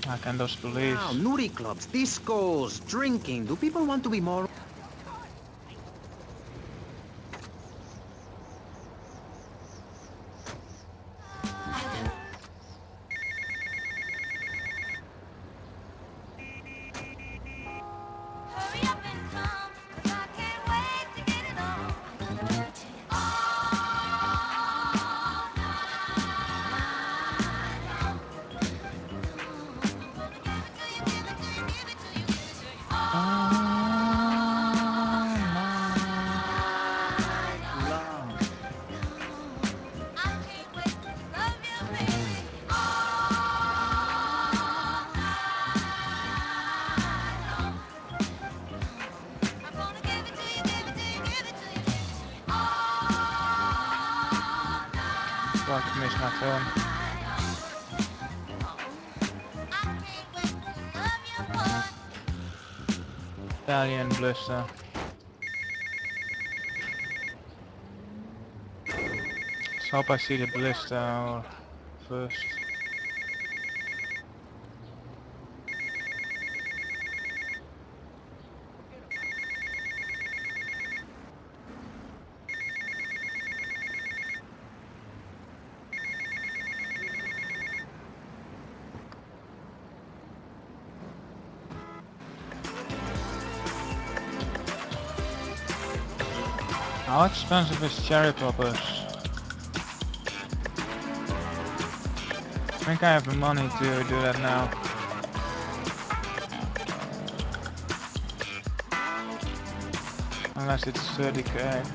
Speaker 2: I can those police.
Speaker 15: Wow, nudie clubs, discos, drinking. Do people want to be more...
Speaker 4: Hurry up and come, 'cause I can't wait to get it on. I'm gonna give it to you all night long. I'm gonna give it to you, give it to you, give it to you, give it to you all night long. I can't wait to love you, baby, all night long. I'm gonna give it to you, give it to you, give it to you, give it to you all night
Speaker 2: Fuck, missed my turn.
Speaker 4: long. I can't wait to love you, boy.
Speaker 2: Italian blister. Let's hope I see the blister first. How expensive is cherry poppers? I think I have the money to do that now. Unless it's 30k.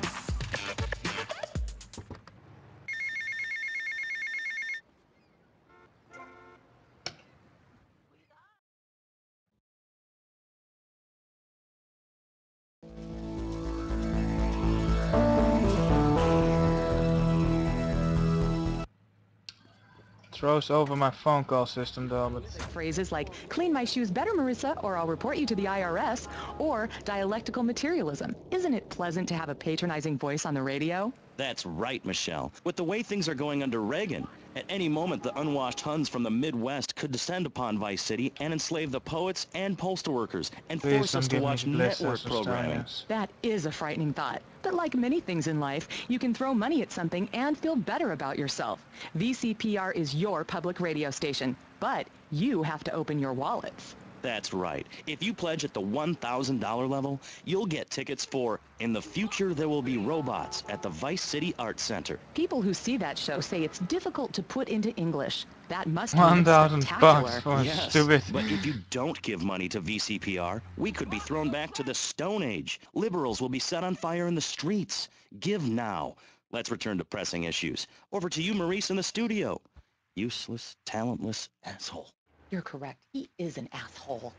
Speaker 2: throws over my phone call system though, but...
Speaker 3: Phrases like, clean my shoes better, Marissa, or I'll report you to the IRS, or dialectical materialism. Isn't it pleasant to have a patronizing voice on the radio?
Speaker 14: That's right, Michelle. With the way things are going under Reagan, at any moment the unwashed Huns from the Midwest could descend upon Vice City and enslave the poets and postal workers and
Speaker 2: Please
Speaker 14: force us
Speaker 2: don't
Speaker 14: to
Speaker 2: give me
Speaker 14: watch
Speaker 2: bliss
Speaker 14: network programming.
Speaker 3: That is a frightening thought. But like many things in life, you can throw money at something and feel better about yourself. VCPR is your public radio station, but you have to open your wallets.
Speaker 14: That's right. If you pledge at the $1,000 level, you'll get tickets for In the Future There Will Be Robots at the Vice City Arts Center.
Speaker 3: People who see that show say it's difficult to put into English. That must be
Speaker 2: 1,000 bucks
Speaker 3: spectacular.
Speaker 2: for
Speaker 14: Yes,
Speaker 2: stupid.
Speaker 14: but if you don't give money to VCPR, we could be thrown back to the Stone Age. Liberals will be set on fire in the streets. Give now. Let's return to pressing issues. Over to you, Maurice, in the studio. Useless, talentless asshole.
Speaker 16: You're correct. He is an asshole.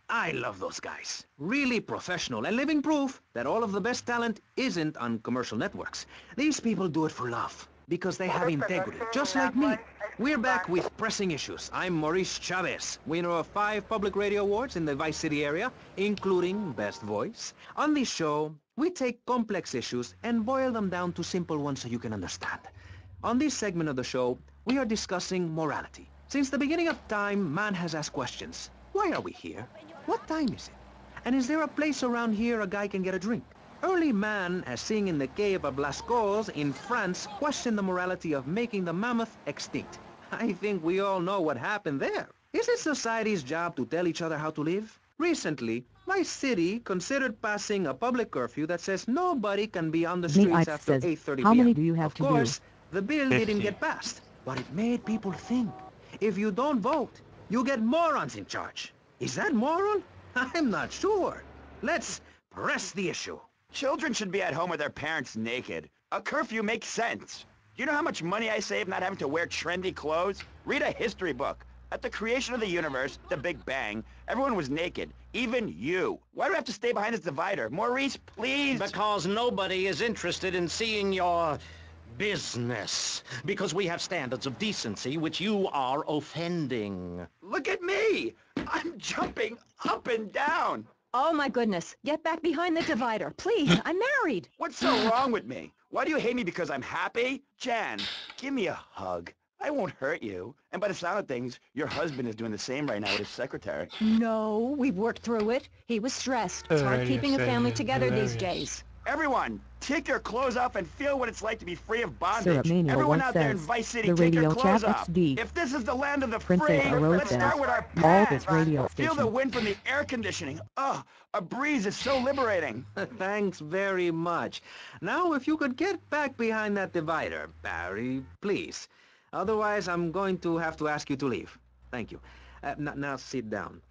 Speaker 15: I love those guys. Really professional and living proof that all of the best talent isn't on commercial networks. These people do it for love, because they have integrity, just like me. We're back with Pressing Issues. I'm Maurice Chavez, winner of 5 public radio awards in the Vice City area, including Best Voice. On this show, we take complex issues and boil them down to simple ones so you can understand. On this segment of the show, we are discussing morality. Since the beginning of time, man has asked questions. Why are we here? What time is it? And is there a place around here a guy can get a drink? Early man, as seen in the cave of Lascaux in France, questioned the morality of making the mammoth extinct. I think we all know what happened there. Is it society's job to tell each other how to live? Recently, my city considered passing a public curfew that says nobody can be on the streets after 8:30 p.m.
Speaker 3: How many do you have
Speaker 15: Of
Speaker 3: to do?
Speaker 15: course, the bill didn't
Speaker 2: 50.
Speaker 15: get passed, but it made people think. If you don't vote, you get morons in charge. Is that moral? I'm not sure. Let's press the issue.
Speaker 14: Children should be at home with their parents naked. A curfew makes sense. Do you know how much money I save not having to wear trendy clothes? Read a history book. At the creation of the universe, the Big Bang, everyone was naked. Even you. Why do we have to stay behind this divider? Maurice, please!
Speaker 1: Because nobody is interested in seeing your business. Because we have standards of decency which you are offending.
Speaker 14: Look at me! I'm jumping up and down!
Speaker 21: Oh my goodness, get back behind the divider, please. I'm married.
Speaker 14: What's so wrong with me? Why do you hate me because I'm happy? Jan, give me a hug. I won't hurt you. And by the sound of things, your husband is doing the same right now with his secretary.
Speaker 21: No, we've worked through it. He was stressed. It's hard keeping a family together these days.
Speaker 14: Everyone, take your clothes off and feel what it's like to be free of bondage.
Speaker 3: Syrupmania
Speaker 14: Everyone
Speaker 3: once
Speaker 14: out there in
Speaker 3: says,
Speaker 14: Vice City,
Speaker 3: the
Speaker 14: take your
Speaker 3: radio
Speaker 14: clothes
Speaker 3: chat
Speaker 14: off.
Speaker 3: XD.
Speaker 14: If this is the land of the
Speaker 3: Princess
Speaker 14: free,
Speaker 3: Rose
Speaker 14: let's
Speaker 3: says,
Speaker 14: start with our
Speaker 3: all
Speaker 14: past.
Speaker 3: this radio
Speaker 14: Feel the
Speaker 3: station.
Speaker 14: wind from the air conditioning. Oh, a breeze is so liberating.
Speaker 15: Thanks very much. Now, if you could get back behind that divider, Barry, please. Otherwise, I'm going to have to ask you to leave. Thank you. Now sit down.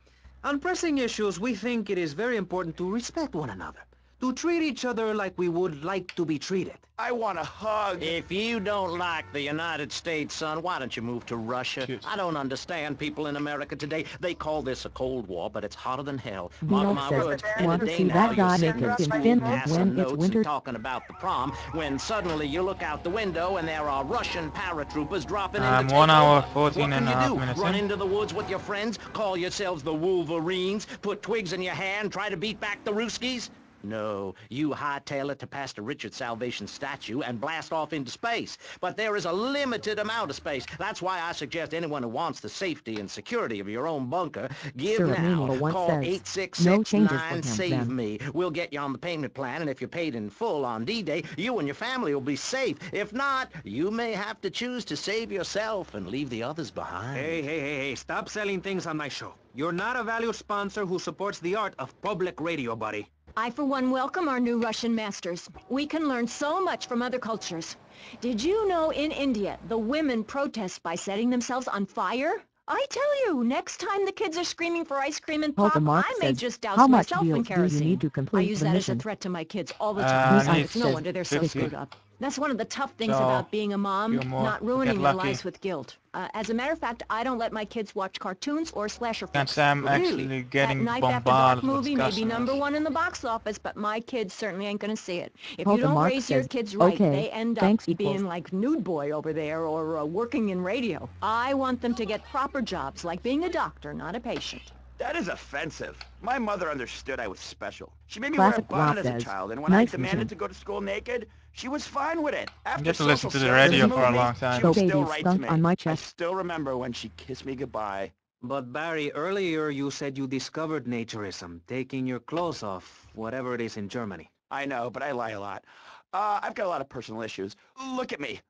Speaker 15: On pressing issues, we think it is very important to respect one another, to treat each other like we would like to be treated.
Speaker 14: I want a hug.
Speaker 1: If you don't like the United States, son, why don't you move to Russia? I don't understand people in America today. They call this a Cold War, but it's hotter than hell. Mark my words. And
Speaker 3: want to
Speaker 1: today
Speaker 3: see
Speaker 1: now
Speaker 3: that
Speaker 1: you're
Speaker 3: guy
Speaker 1: sitting
Speaker 3: naked
Speaker 1: at
Speaker 3: in
Speaker 1: school
Speaker 3: Finland
Speaker 1: passing
Speaker 3: when it's
Speaker 1: notes
Speaker 3: winter?
Speaker 1: and talking about the prom, when suddenly you look out the window and there are Russian paratroopers dropping in to take
Speaker 2: 1 hour,
Speaker 1: over.
Speaker 2: 14
Speaker 1: What
Speaker 2: and
Speaker 1: can
Speaker 2: a half
Speaker 1: you do?
Speaker 2: minutes
Speaker 1: Run
Speaker 2: in.
Speaker 1: into the woods with your friends, call yourselves the Wolverines, put twigs in your hair and try to beat back the Ruskies? No, you hightail it to Pastor Richard's Salvation statue and blast off into space. But there is a limited amount of space. That's why I suggest anyone who wants the safety and security of your own bunker, give now.
Speaker 3: Syrupmania once
Speaker 1: Call
Speaker 3: says, no changes for him,
Speaker 1: 866-9-SAVE-ME.
Speaker 3: then.
Speaker 1: We'll get you on the payment plan, and if you're paid in full on D-Day, you and your family will be safe. If not, you may have to choose to save yourself and leave the others behind.
Speaker 15: Hey, stop selling things on my show. You're not a valued sponsor who supports the art of public radio, buddy.
Speaker 21: I, for one, welcome our new Russian masters. We can learn so much from other cultures. Did you know in India, the women protest by setting themselves on fire? I tell you, next time the kids are screaming for ice cream and pop,
Speaker 3: Mark
Speaker 21: I may
Speaker 3: says,
Speaker 21: just douse
Speaker 3: how much
Speaker 21: myself in
Speaker 3: deals do you
Speaker 21: kerosene.
Speaker 3: need to
Speaker 21: I
Speaker 3: complete
Speaker 21: use
Speaker 3: the
Speaker 21: that
Speaker 3: mission?
Speaker 21: as a threat to my kids all the time.
Speaker 2: Need
Speaker 21: It's no wonder they're so
Speaker 2: 50.
Speaker 21: screwed up. That's one of the tough things
Speaker 2: So,
Speaker 21: about being a mom,
Speaker 2: few more
Speaker 21: not
Speaker 2: to
Speaker 21: ruining
Speaker 2: get
Speaker 21: their
Speaker 2: lucky.
Speaker 21: lives with guilt. As a matter of fact, I don't let my kids watch cartoons or slasher
Speaker 2: Can't
Speaker 21: flicks.
Speaker 2: say I'm
Speaker 21: Really?
Speaker 2: actually
Speaker 21: That
Speaker 2: getting
Speaker 21: Knife After Dark
Speaker 2: bombarded with
Speaker 21: movie may be
Speaker 2: customers.
Speaker 21: #1 in the box office, but my kids certainly ain't gonna see it. If you
Speaker 3: Polka
Speaker 21: don't
Speaker 3: Mark
Speaker 21: raise your
Speaker 3: says,
Speaker 21: kids right,
Speaker 3: okay,
Speaker 21: they end up
Speaker 3: thanks equals.
Speaker 21: being like Nude Boy over there or working in radio. I want them to get proper jobs, like being a doctor, not a patient.
Speaker 14: That is offensive. My mother understood I was special. She made me wear a
Speaker 3: Classic
Speaker 14: button
Speaker 3: Rob
Speaker 14: as a
Speaker 3: says,
Speaker 14: child, and when I
Speaker 3: nice
Speaker 14: demanded
Speaker 3: vision.
Speaker 14: to go to school naked, she was fine with it.
Speaker 2: You
Speaker 14: After
Speaker 2: get to listen
Speaker 14: social
Speaker 2: to the
Speaker 14: studies
Speaker 2: radio for a
Speaker 14: moved me,
Speaker 2: long time.
Speaker 14: she was
Speaker 3: So
Speaker 14: still
Speaker 3: baby's
Speaker 14: right to
Speaker 3: skunk
Speaker 14: me.
Speaker 3: on my
Speaker 14: I
Speaker 3: chest.
Speaker 14: still remember when she kissed me goodbye.
Speaker 15: But Barry, earlier you said you discovered naturism, taking your clothes off, whatever it is in Germany.
Speaker 14: I know, but I lie a lot. I've got a lot of personal issues. Look at me.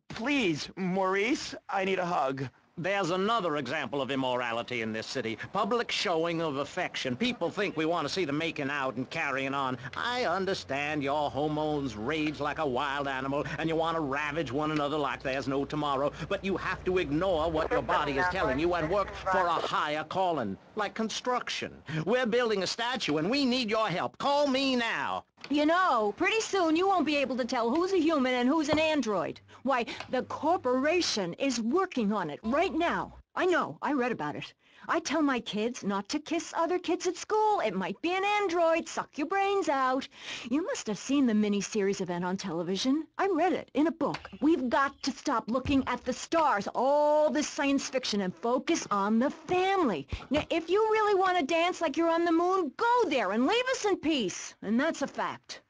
Speaker 14: Please, Maurice, I need a hug.
Speaker 1: There's another example of immorality in this city. Public showing of affection. People think we want to see them making out and carrying on. I understand your hormones rage like a wild animal and you want to ravage one another like there's no tomorrow, but you have to ignore what your body is telling you and work for a higher calling, like construction. We're building a statue and we need your help. Call me now.
Speaker 21: You know, pretty soon you won't be able to tell who's a human and who's an android. Why, the corporation is working on it right now. I know, I read about it. I tell my kids not to kiss other kids at school. It might be an android, suck your brains out. You must have seen the mini-series event on television. I read it in a book. We've got to stop looking at the stars, all this science fiction, and focus on the family. Now, if you really want to dance like you're on the moon, go there and leave us in peace. And that's a fact.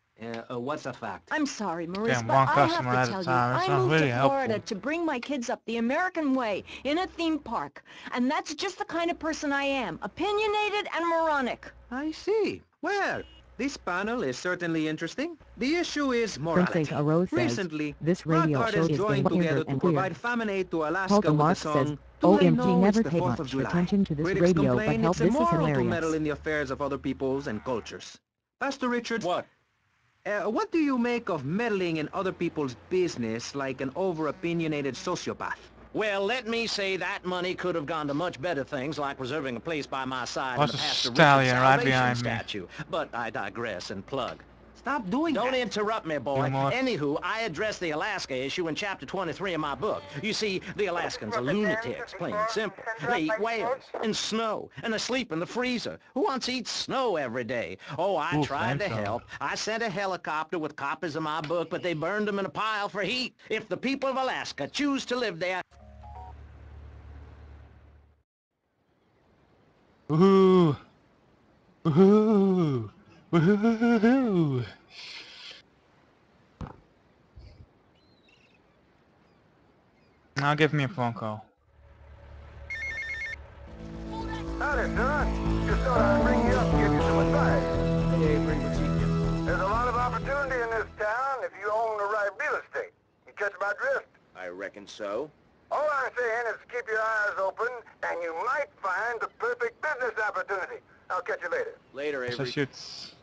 Speaker 15: What's a fact?
Speaker 21: I'm sorry, Maurice,
Speaker 2: Getting
Speaker 21: but
Speaker 2: one
Speaker 21: I have
Speaker 2: customer
Speaker 21: to
Speaker 2: at a
Speaker 21: tell you,
Speaker 2: time. It's
Speaker 21: I
Speaker 2: not
Speaker 21: moved
Speaker 2: really
Speaker 21: to Florida
Speaker 2: helpful.
Speaker 21: to bring my kids up the American way in a theme park. And that's just the kind of person I am, opinionated and moronic.
Speaker 15: I see. Well, this panel is certainly interesting. The issue is
Speaker 3: Princess
Speaker 15: morality.
Speaker 3: Rose says,
Speaker 15: Recently,
Speaker 3: this
Speaker 15: rock
Speaker 3: radio show
Speaker 15: artists
Speaker 3: is getting
Speaker 15: joined together
Speaker 3: weirder
Speaker 15: to
Speaker 3: and weirder.
Speaker 15: provide famine aid to Alaska
Speaker 3: Polka
Speaker 15: with the
Speaker 3: Mark says,
Speaker 15: song Do They
Speaker 3: OMG
Speaker 15: Know It's
Speaker 3: never
Speaker 15: the
Speaker 3: pay
Speaker 15: 4th of
Speaker 3: much
Speaker 15: July.
Speaker 3: attention to this
Speaker 15: Critics
Speaker 3: radio, but
Speaker 15: complain
Speaker 3: help,
Speaker 15: it's
Speaker 3: this is
Speaker 15: immoral to
Speaker 3: hilarious.
Speaker 15: meddle in the affairs of other peoples and cultures. Pastor Richards,
Speaker 1: What?
Speaker 15: What do you make of meddling in other people's business like an over-opinionated sociopath?
Speaker 1: Well, let me say that money could have gone to much better things, like reserving a place by my side in
Speaker 2: What's
Speaker 1: the
Speaker 2: a
Speaker 1: Pastor Richard
Speaker 2: stallion right
Speaker 1: Salvation
Speaker 2: behind me?
Speaker 1: statue. But I digress and plug.
Speaker 15: Stop doing
Speaker 1: Don't
Speaker 15: that.
Speaker 1: interrupt me, boy.
Speaker 2: Few more.
Speaker 1: Anywho, I address the Alaska issue in chapter 23 of my book. You see, the Alaskans are lunatics, plain and simple. They eat whales and snow, and they sleep in the freezer. Who wants to eat snow every day? Oh, I
Speaker 2: Ooh,
Speaker 1: tried to
Speaker 2: flamethrower.
Speaker 1: help. I sent a helicopter with copies of my book, but they burned them in a pile for heat. If the people of Alaska choose to live there...
Speaker 2: Woohoo! Woohoo! Woohoo! Now give me a phone call.
Speaker 6: Howdy, son. Just thought I'd bring you up and give you some advice.
Speaker 17: Hey, Avery, what's eating?
Speaker 6: There's a lot of opportunity in this town if you own the right real estate. You catch my drift?
Speaker 17: I reckon so.
Speaker 6: All I'm saying is keep your eyes open, and you might find the perfect business opportunity. I'll catch you later.
Speaker 17: Later,
Speaker 2: So
Speaker 17: Avery.
Speaker 2: shoots.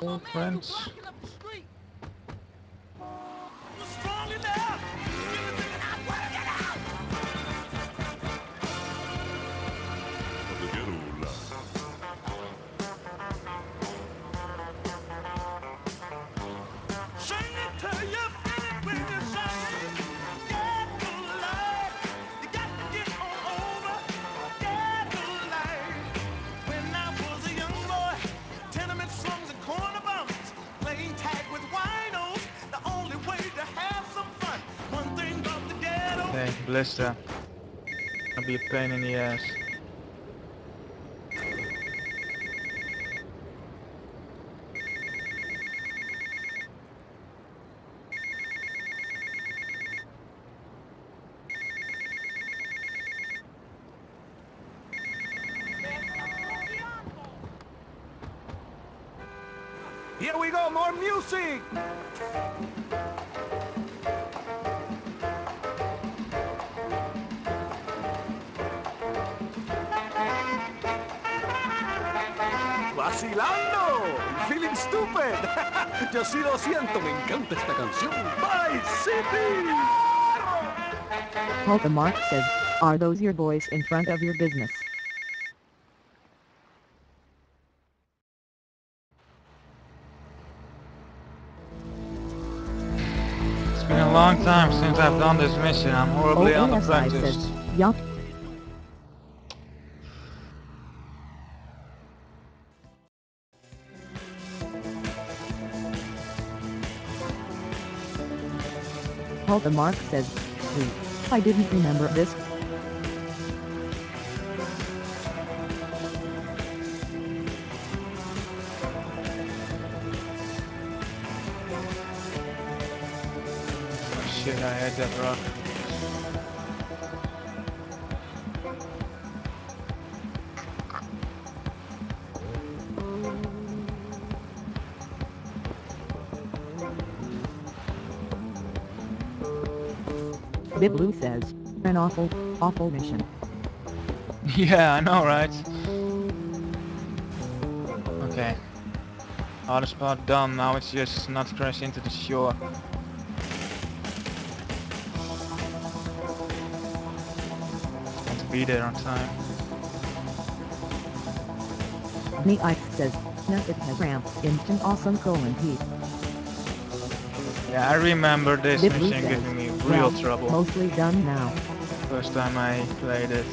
Speaker 2: Old friends.
Speaker 7: The ghetto life.
Speaker 2: Okay, blister. Gonna be a pain in the ass.
Speaker 19: Here we go, more music! ¡Vacilando! ¡Feeling stupid! Yo sí lo siento, me encanta esta canción. ¡Vice City!
Speaker 3: Polka Mark says, are those your boys in front of your business?
Speaker 2: been a long time since I've done this mission. I'm horribly
Speaker 3: OASI
Speaker 2: unapprentice.
Speaker 3: says, yup. Hulka Mark says, sweet. I didn't remember this.
Speaker 2: Oh shit, I hit that rock.
Speaker 3: Bib Blue says, an awful, awful mission.
Speaker 2: Yeah, I know, right? Okay. Hardest part done, now it's just not crash into the shore. Want to be there on time.
Speaker 3: Me Ike says, no it has ramp, instant awesome :P.
Speaker 2: Yeah, I remember this
Speaker 3: Bib Blue
Speaker 2: mission
Speaker 3: says,
Speaker 2: giving me real
Speaker 3: well,
Speaker 2: trouble.
Speaker 3: mostly done now.
Speaker 2: First time I played it.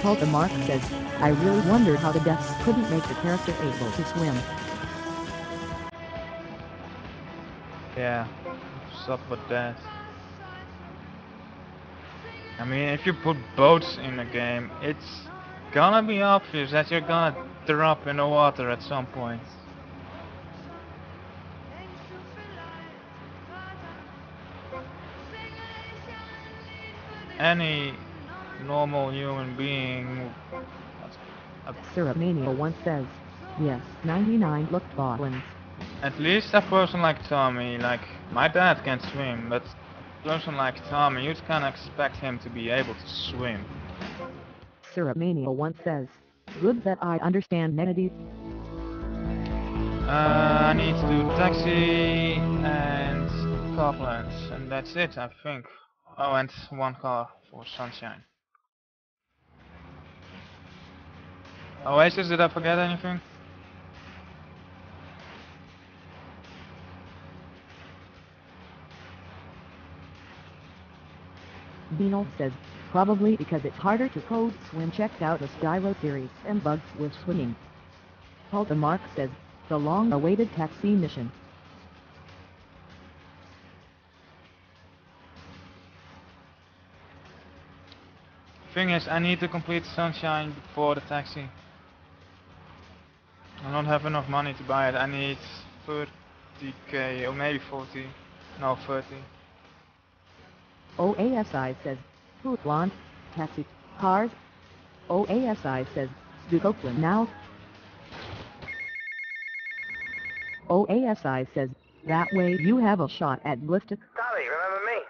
Speaker 3: Hulka Mark says, I really wondered how the deaths couldn't make the character able to swim.
Speaker 2: Yeah, what's up with that? I mean, if you put boats in the game, it's gonna be obvious that you're gonna drop in the water at some point. Any normal human being...
Speaker 3: Syrupmania once says, yes, 99 looked Baldwins.
Speaker 2: At least a person like Tommy, like, my dad can swim, but a person like Tommy, you'd kinda expect him to be able to swim.
Speaker 3: Syrupmania once says, good that I understand Menady.
Speaker 2: I need to do taxi and Copland, and that's it, I think. Oh, and one car for Sunshine. Oasis, did I forget anything?
Speaker 3: Beanle says, probably because it's harder to code swim. Checked out the Skyro series and bugs with swimming. Hulka Mark says, the long-awaited taxi mission.
Speaker 2: Thing is, I need to complete Sunshine before the taxi. I don't have enough money to buy it. I need 30k or maybe 40. No, 30.
Speaker 3: OASI says, food blonde, taxi, cars. OASI says, do Copeland now. OASI says, that way you have a shot at Blifted.
Speaker 6: Tommy, remember me?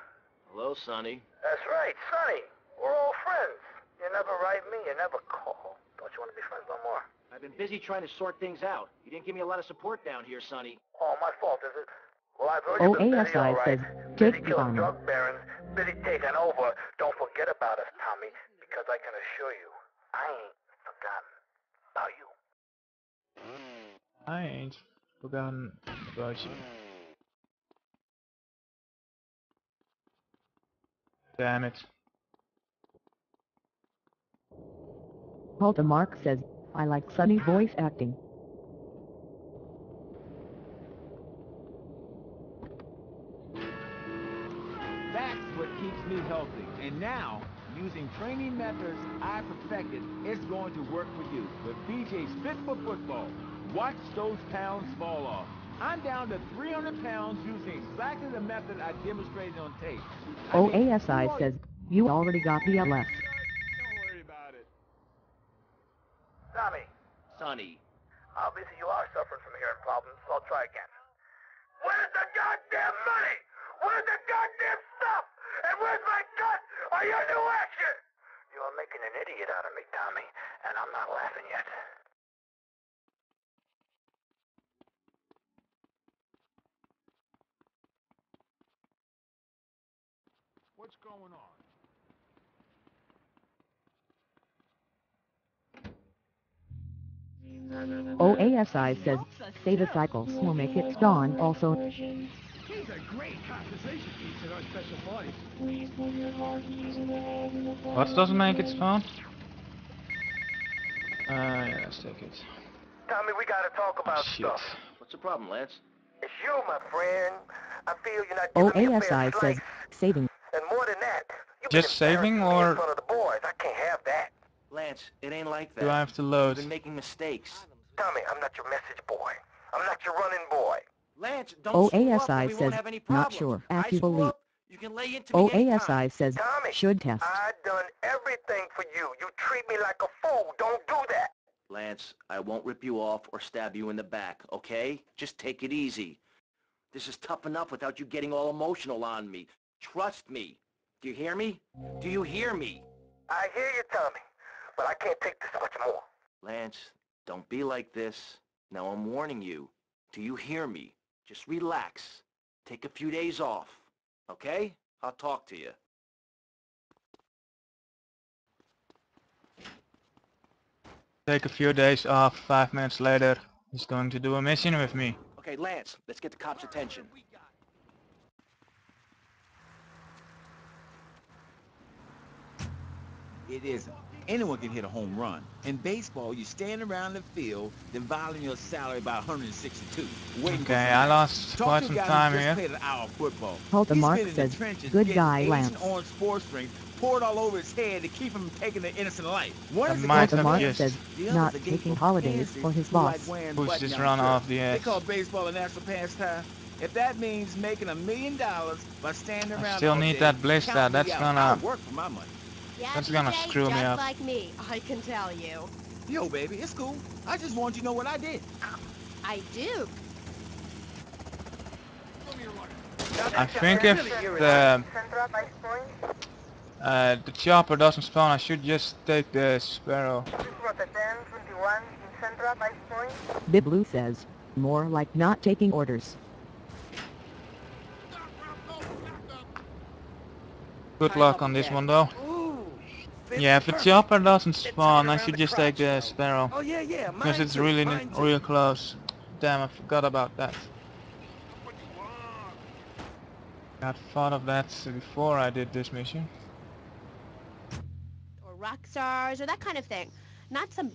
Speaker 17: Hello, Sonny.
Speaker 6: That's right, Sonny. We're all friends. You never write me, you never call. Don't you want to be friends no more?
Speaker 17: I've been busy trying to sort things out. You didn't give me a lot of support down here, Sonny.
Speaker 6: Oh, my fault, is it? Well, I've heard you've been busy, all
Speaker 3: OASI
Speaker 6: right.
Speaker 3: says,
Speaker 6: Busy
Speaker 3: take the
Speaker 6: killing
Speaker 3: honor.
Speaker 6: drug barons, busy taking over. Don't forget about us, Tommy, because I can assure you, I ain't forgotten about you.
Speaker 2: I ain't forgotten about you. Damn it.
Speaker 3: Hulka Mark says, I like Sunny voice acting.
Speaker 8: That's what keeps me healthy. And now, using training methods I perfected, it's going to work for you. With BJ's Fit for Football, watch those pounds fall off. I'm down to 300 pounds using exactly the method I demonstrated on tape.
Speaker 3: OASI says, you already got the LS.
Speaker 8: Don't worry about it.
Speaker 6: Tommy,
Speaker 17: Sonny.
Speaker 6: obviously you are suffering from hearing problems, so I'll try again. Where's the goddamn money? Where's the goddamn stuff? And where's my gun? Are you new action? You are making an idiot out of me, Tommy, and I'm not laughing yet.
Speaker 2: What's going on?
Speaker 3: OASI says, say the cycles will make it spawn also.
Speaker 12: He's a great conversation piece in our special parties.
Speaker 2: What doesn't make it spawn? Yeah, let's take it.
Speaker 6: Tommy, we gotta talk about
Speaker 2: Shit.
Speaker 6: stuff.
Speaker 17: What's the problem, Lance?
Speaker 6: It's you, my friend. I feel you're not giving me a fair
Speaker 3: OASI
Speaker 6: slice.
Speaker 3: says, saving.
Speaker 6: And more than that, you've
Speaker 2: Just
Speaker 6: been
Speaker 2: saving
Speaker 6: embarrassing me in
Speaker 2: or
Speaker 6: front of the boys. I can't have that.
Speaker 17: Lance, it ain't like that.
Speaker 2: do I have to load?
Speaker 17: You've been making mistakes.
Speaker 6: Tommy, I'm not your message boy. I'm not your running boy.
Speaker 17: Lance, don't screw up and
Speaker 3: OASI
Speaker 17: we
Speaker 3: says,
Speaker 17: won't have any
Speaker 3: not
Speaker 17: problems.
Speaker 3: sure,
Speaker 17: I
Speaker 3: after you
Speaker 17: screw
Speaker 3: believe.
Speaker 17: up, you can lay into me anytime.
Speaker 3: OASI says,
Speaker 6: Tommy,
Speaker 3: should test.
Speaker 6: I done everything for you. You treat me like a fool. Don't do that.
Speaker 17: Lance, I won't rip you off or stab you in the back, okay? Just take it easy. This is tough enough without you getting all emotional on me. Trust me. Do you hear me? Do you hear me?
Speaker 6: I hear you, Tommy, but I can't take this much more.
Speaker 17: Lance, don't be like this. Now I'm warning you. Do you hear me? Just relax. Take a few days off, okay? I'll talk to you.
Speaker 2: Take a few days off. 5 minutes later, he's going to do a mission with me.
Speaker 17: Okay, Lance, let's get the cops' attention.
Speaker 8: It isn't. Anyone can hit a home run. In baseball, you stand around the field, then violating your salary by 162. Waiting
Speaker 2: Okay,
Speaker 8: for
Speaker 2: I
Speaker 8: some
Speaker 2: lost
Speaker 8: action. Talk
Speaker 2: quite
Speaker 8: to a
Speaker 2: some
Speaker 8: guy
Speaker 2: time
Speaker 8: who just
Speaker 2: here.
Speaker 8: played an hour of football.
Speaker 3: Hulk
Speaker 8: He's
Speaker 3: Mark
Speaker 8: been in the
Speaker 3: says,
Speaker 8: trenches
Speaker 3: good
Speaker 8: getting
Speaker 3: guy,
Speaker 8: Agent
Speaker 3: Lance.
Speaker 8: Orange sports drink poured all over his head to keep him from taking an innocent life. One
Speaker 2: I
Speaker 8: is
Speaker 2: might
Speaker 8: against
Speaker 3: Hulk
Speaker 2: have
Speaker 3: Mark
Speaker 8: him.
Speaker 2: just
Speaker 3: says,
Speaker 8: The
Speaker 3: not
Speaker 8: other's a
Speaker 3: taking
Speaker 8: gate for
Speaker 3: holidays
Speaker 8: pansies
Speaker 3: for his
Speaker 8: who like
Speaker 3: boss.
Speaker 8: wearing
Speaker 2: pushed this
Speaker 8: button-down
Speaker 2: run
Speaker 8: shirts.
Speaker 2: off the
Speaker 8: They
Speaker 2: edge.
Speaker 8: call baseball a national pastime. If that means making $1 million by standing
Speaker 2: I
Speaker 8: around
Speaker 2: still
Speaker 8: all
Speaker 2: need
Speaker 8: day,
Speaker 2: that blister.
Speaker 8: count me
Speaker 2: That's
Speaker 8: out. I'll
Speaker 2: gonna
Speaker 8: work for my money.
Speaker 5: Yeah,
Speaker 2: That's
Speaker 5: BJ,
Speaker 2: gonna screw me
Speaker 5: just
Speaker 2: up.
Speaker 5: like me, I can tell you.
Speaker 8: Yo, baby, it's cool. I just want you to know what I did.
Speaker 5: I do.
Speaker 2: I think if the chopper doesn't spawn, I should just take the sparrow.
Speaker 3: Biblu says, more like not taking orders.
Speaker 2: Good luck on this one though. Yeah, if the chopper doesn't spawn, I should just take the sparrow.
Speaker 17: Oh, yeah,
Speaker 2: Because it's really real close. Damn, I forgot about that. I thought of that before I did this mission.
Speaker 5: Or rock stars, or that kind of thing. Not some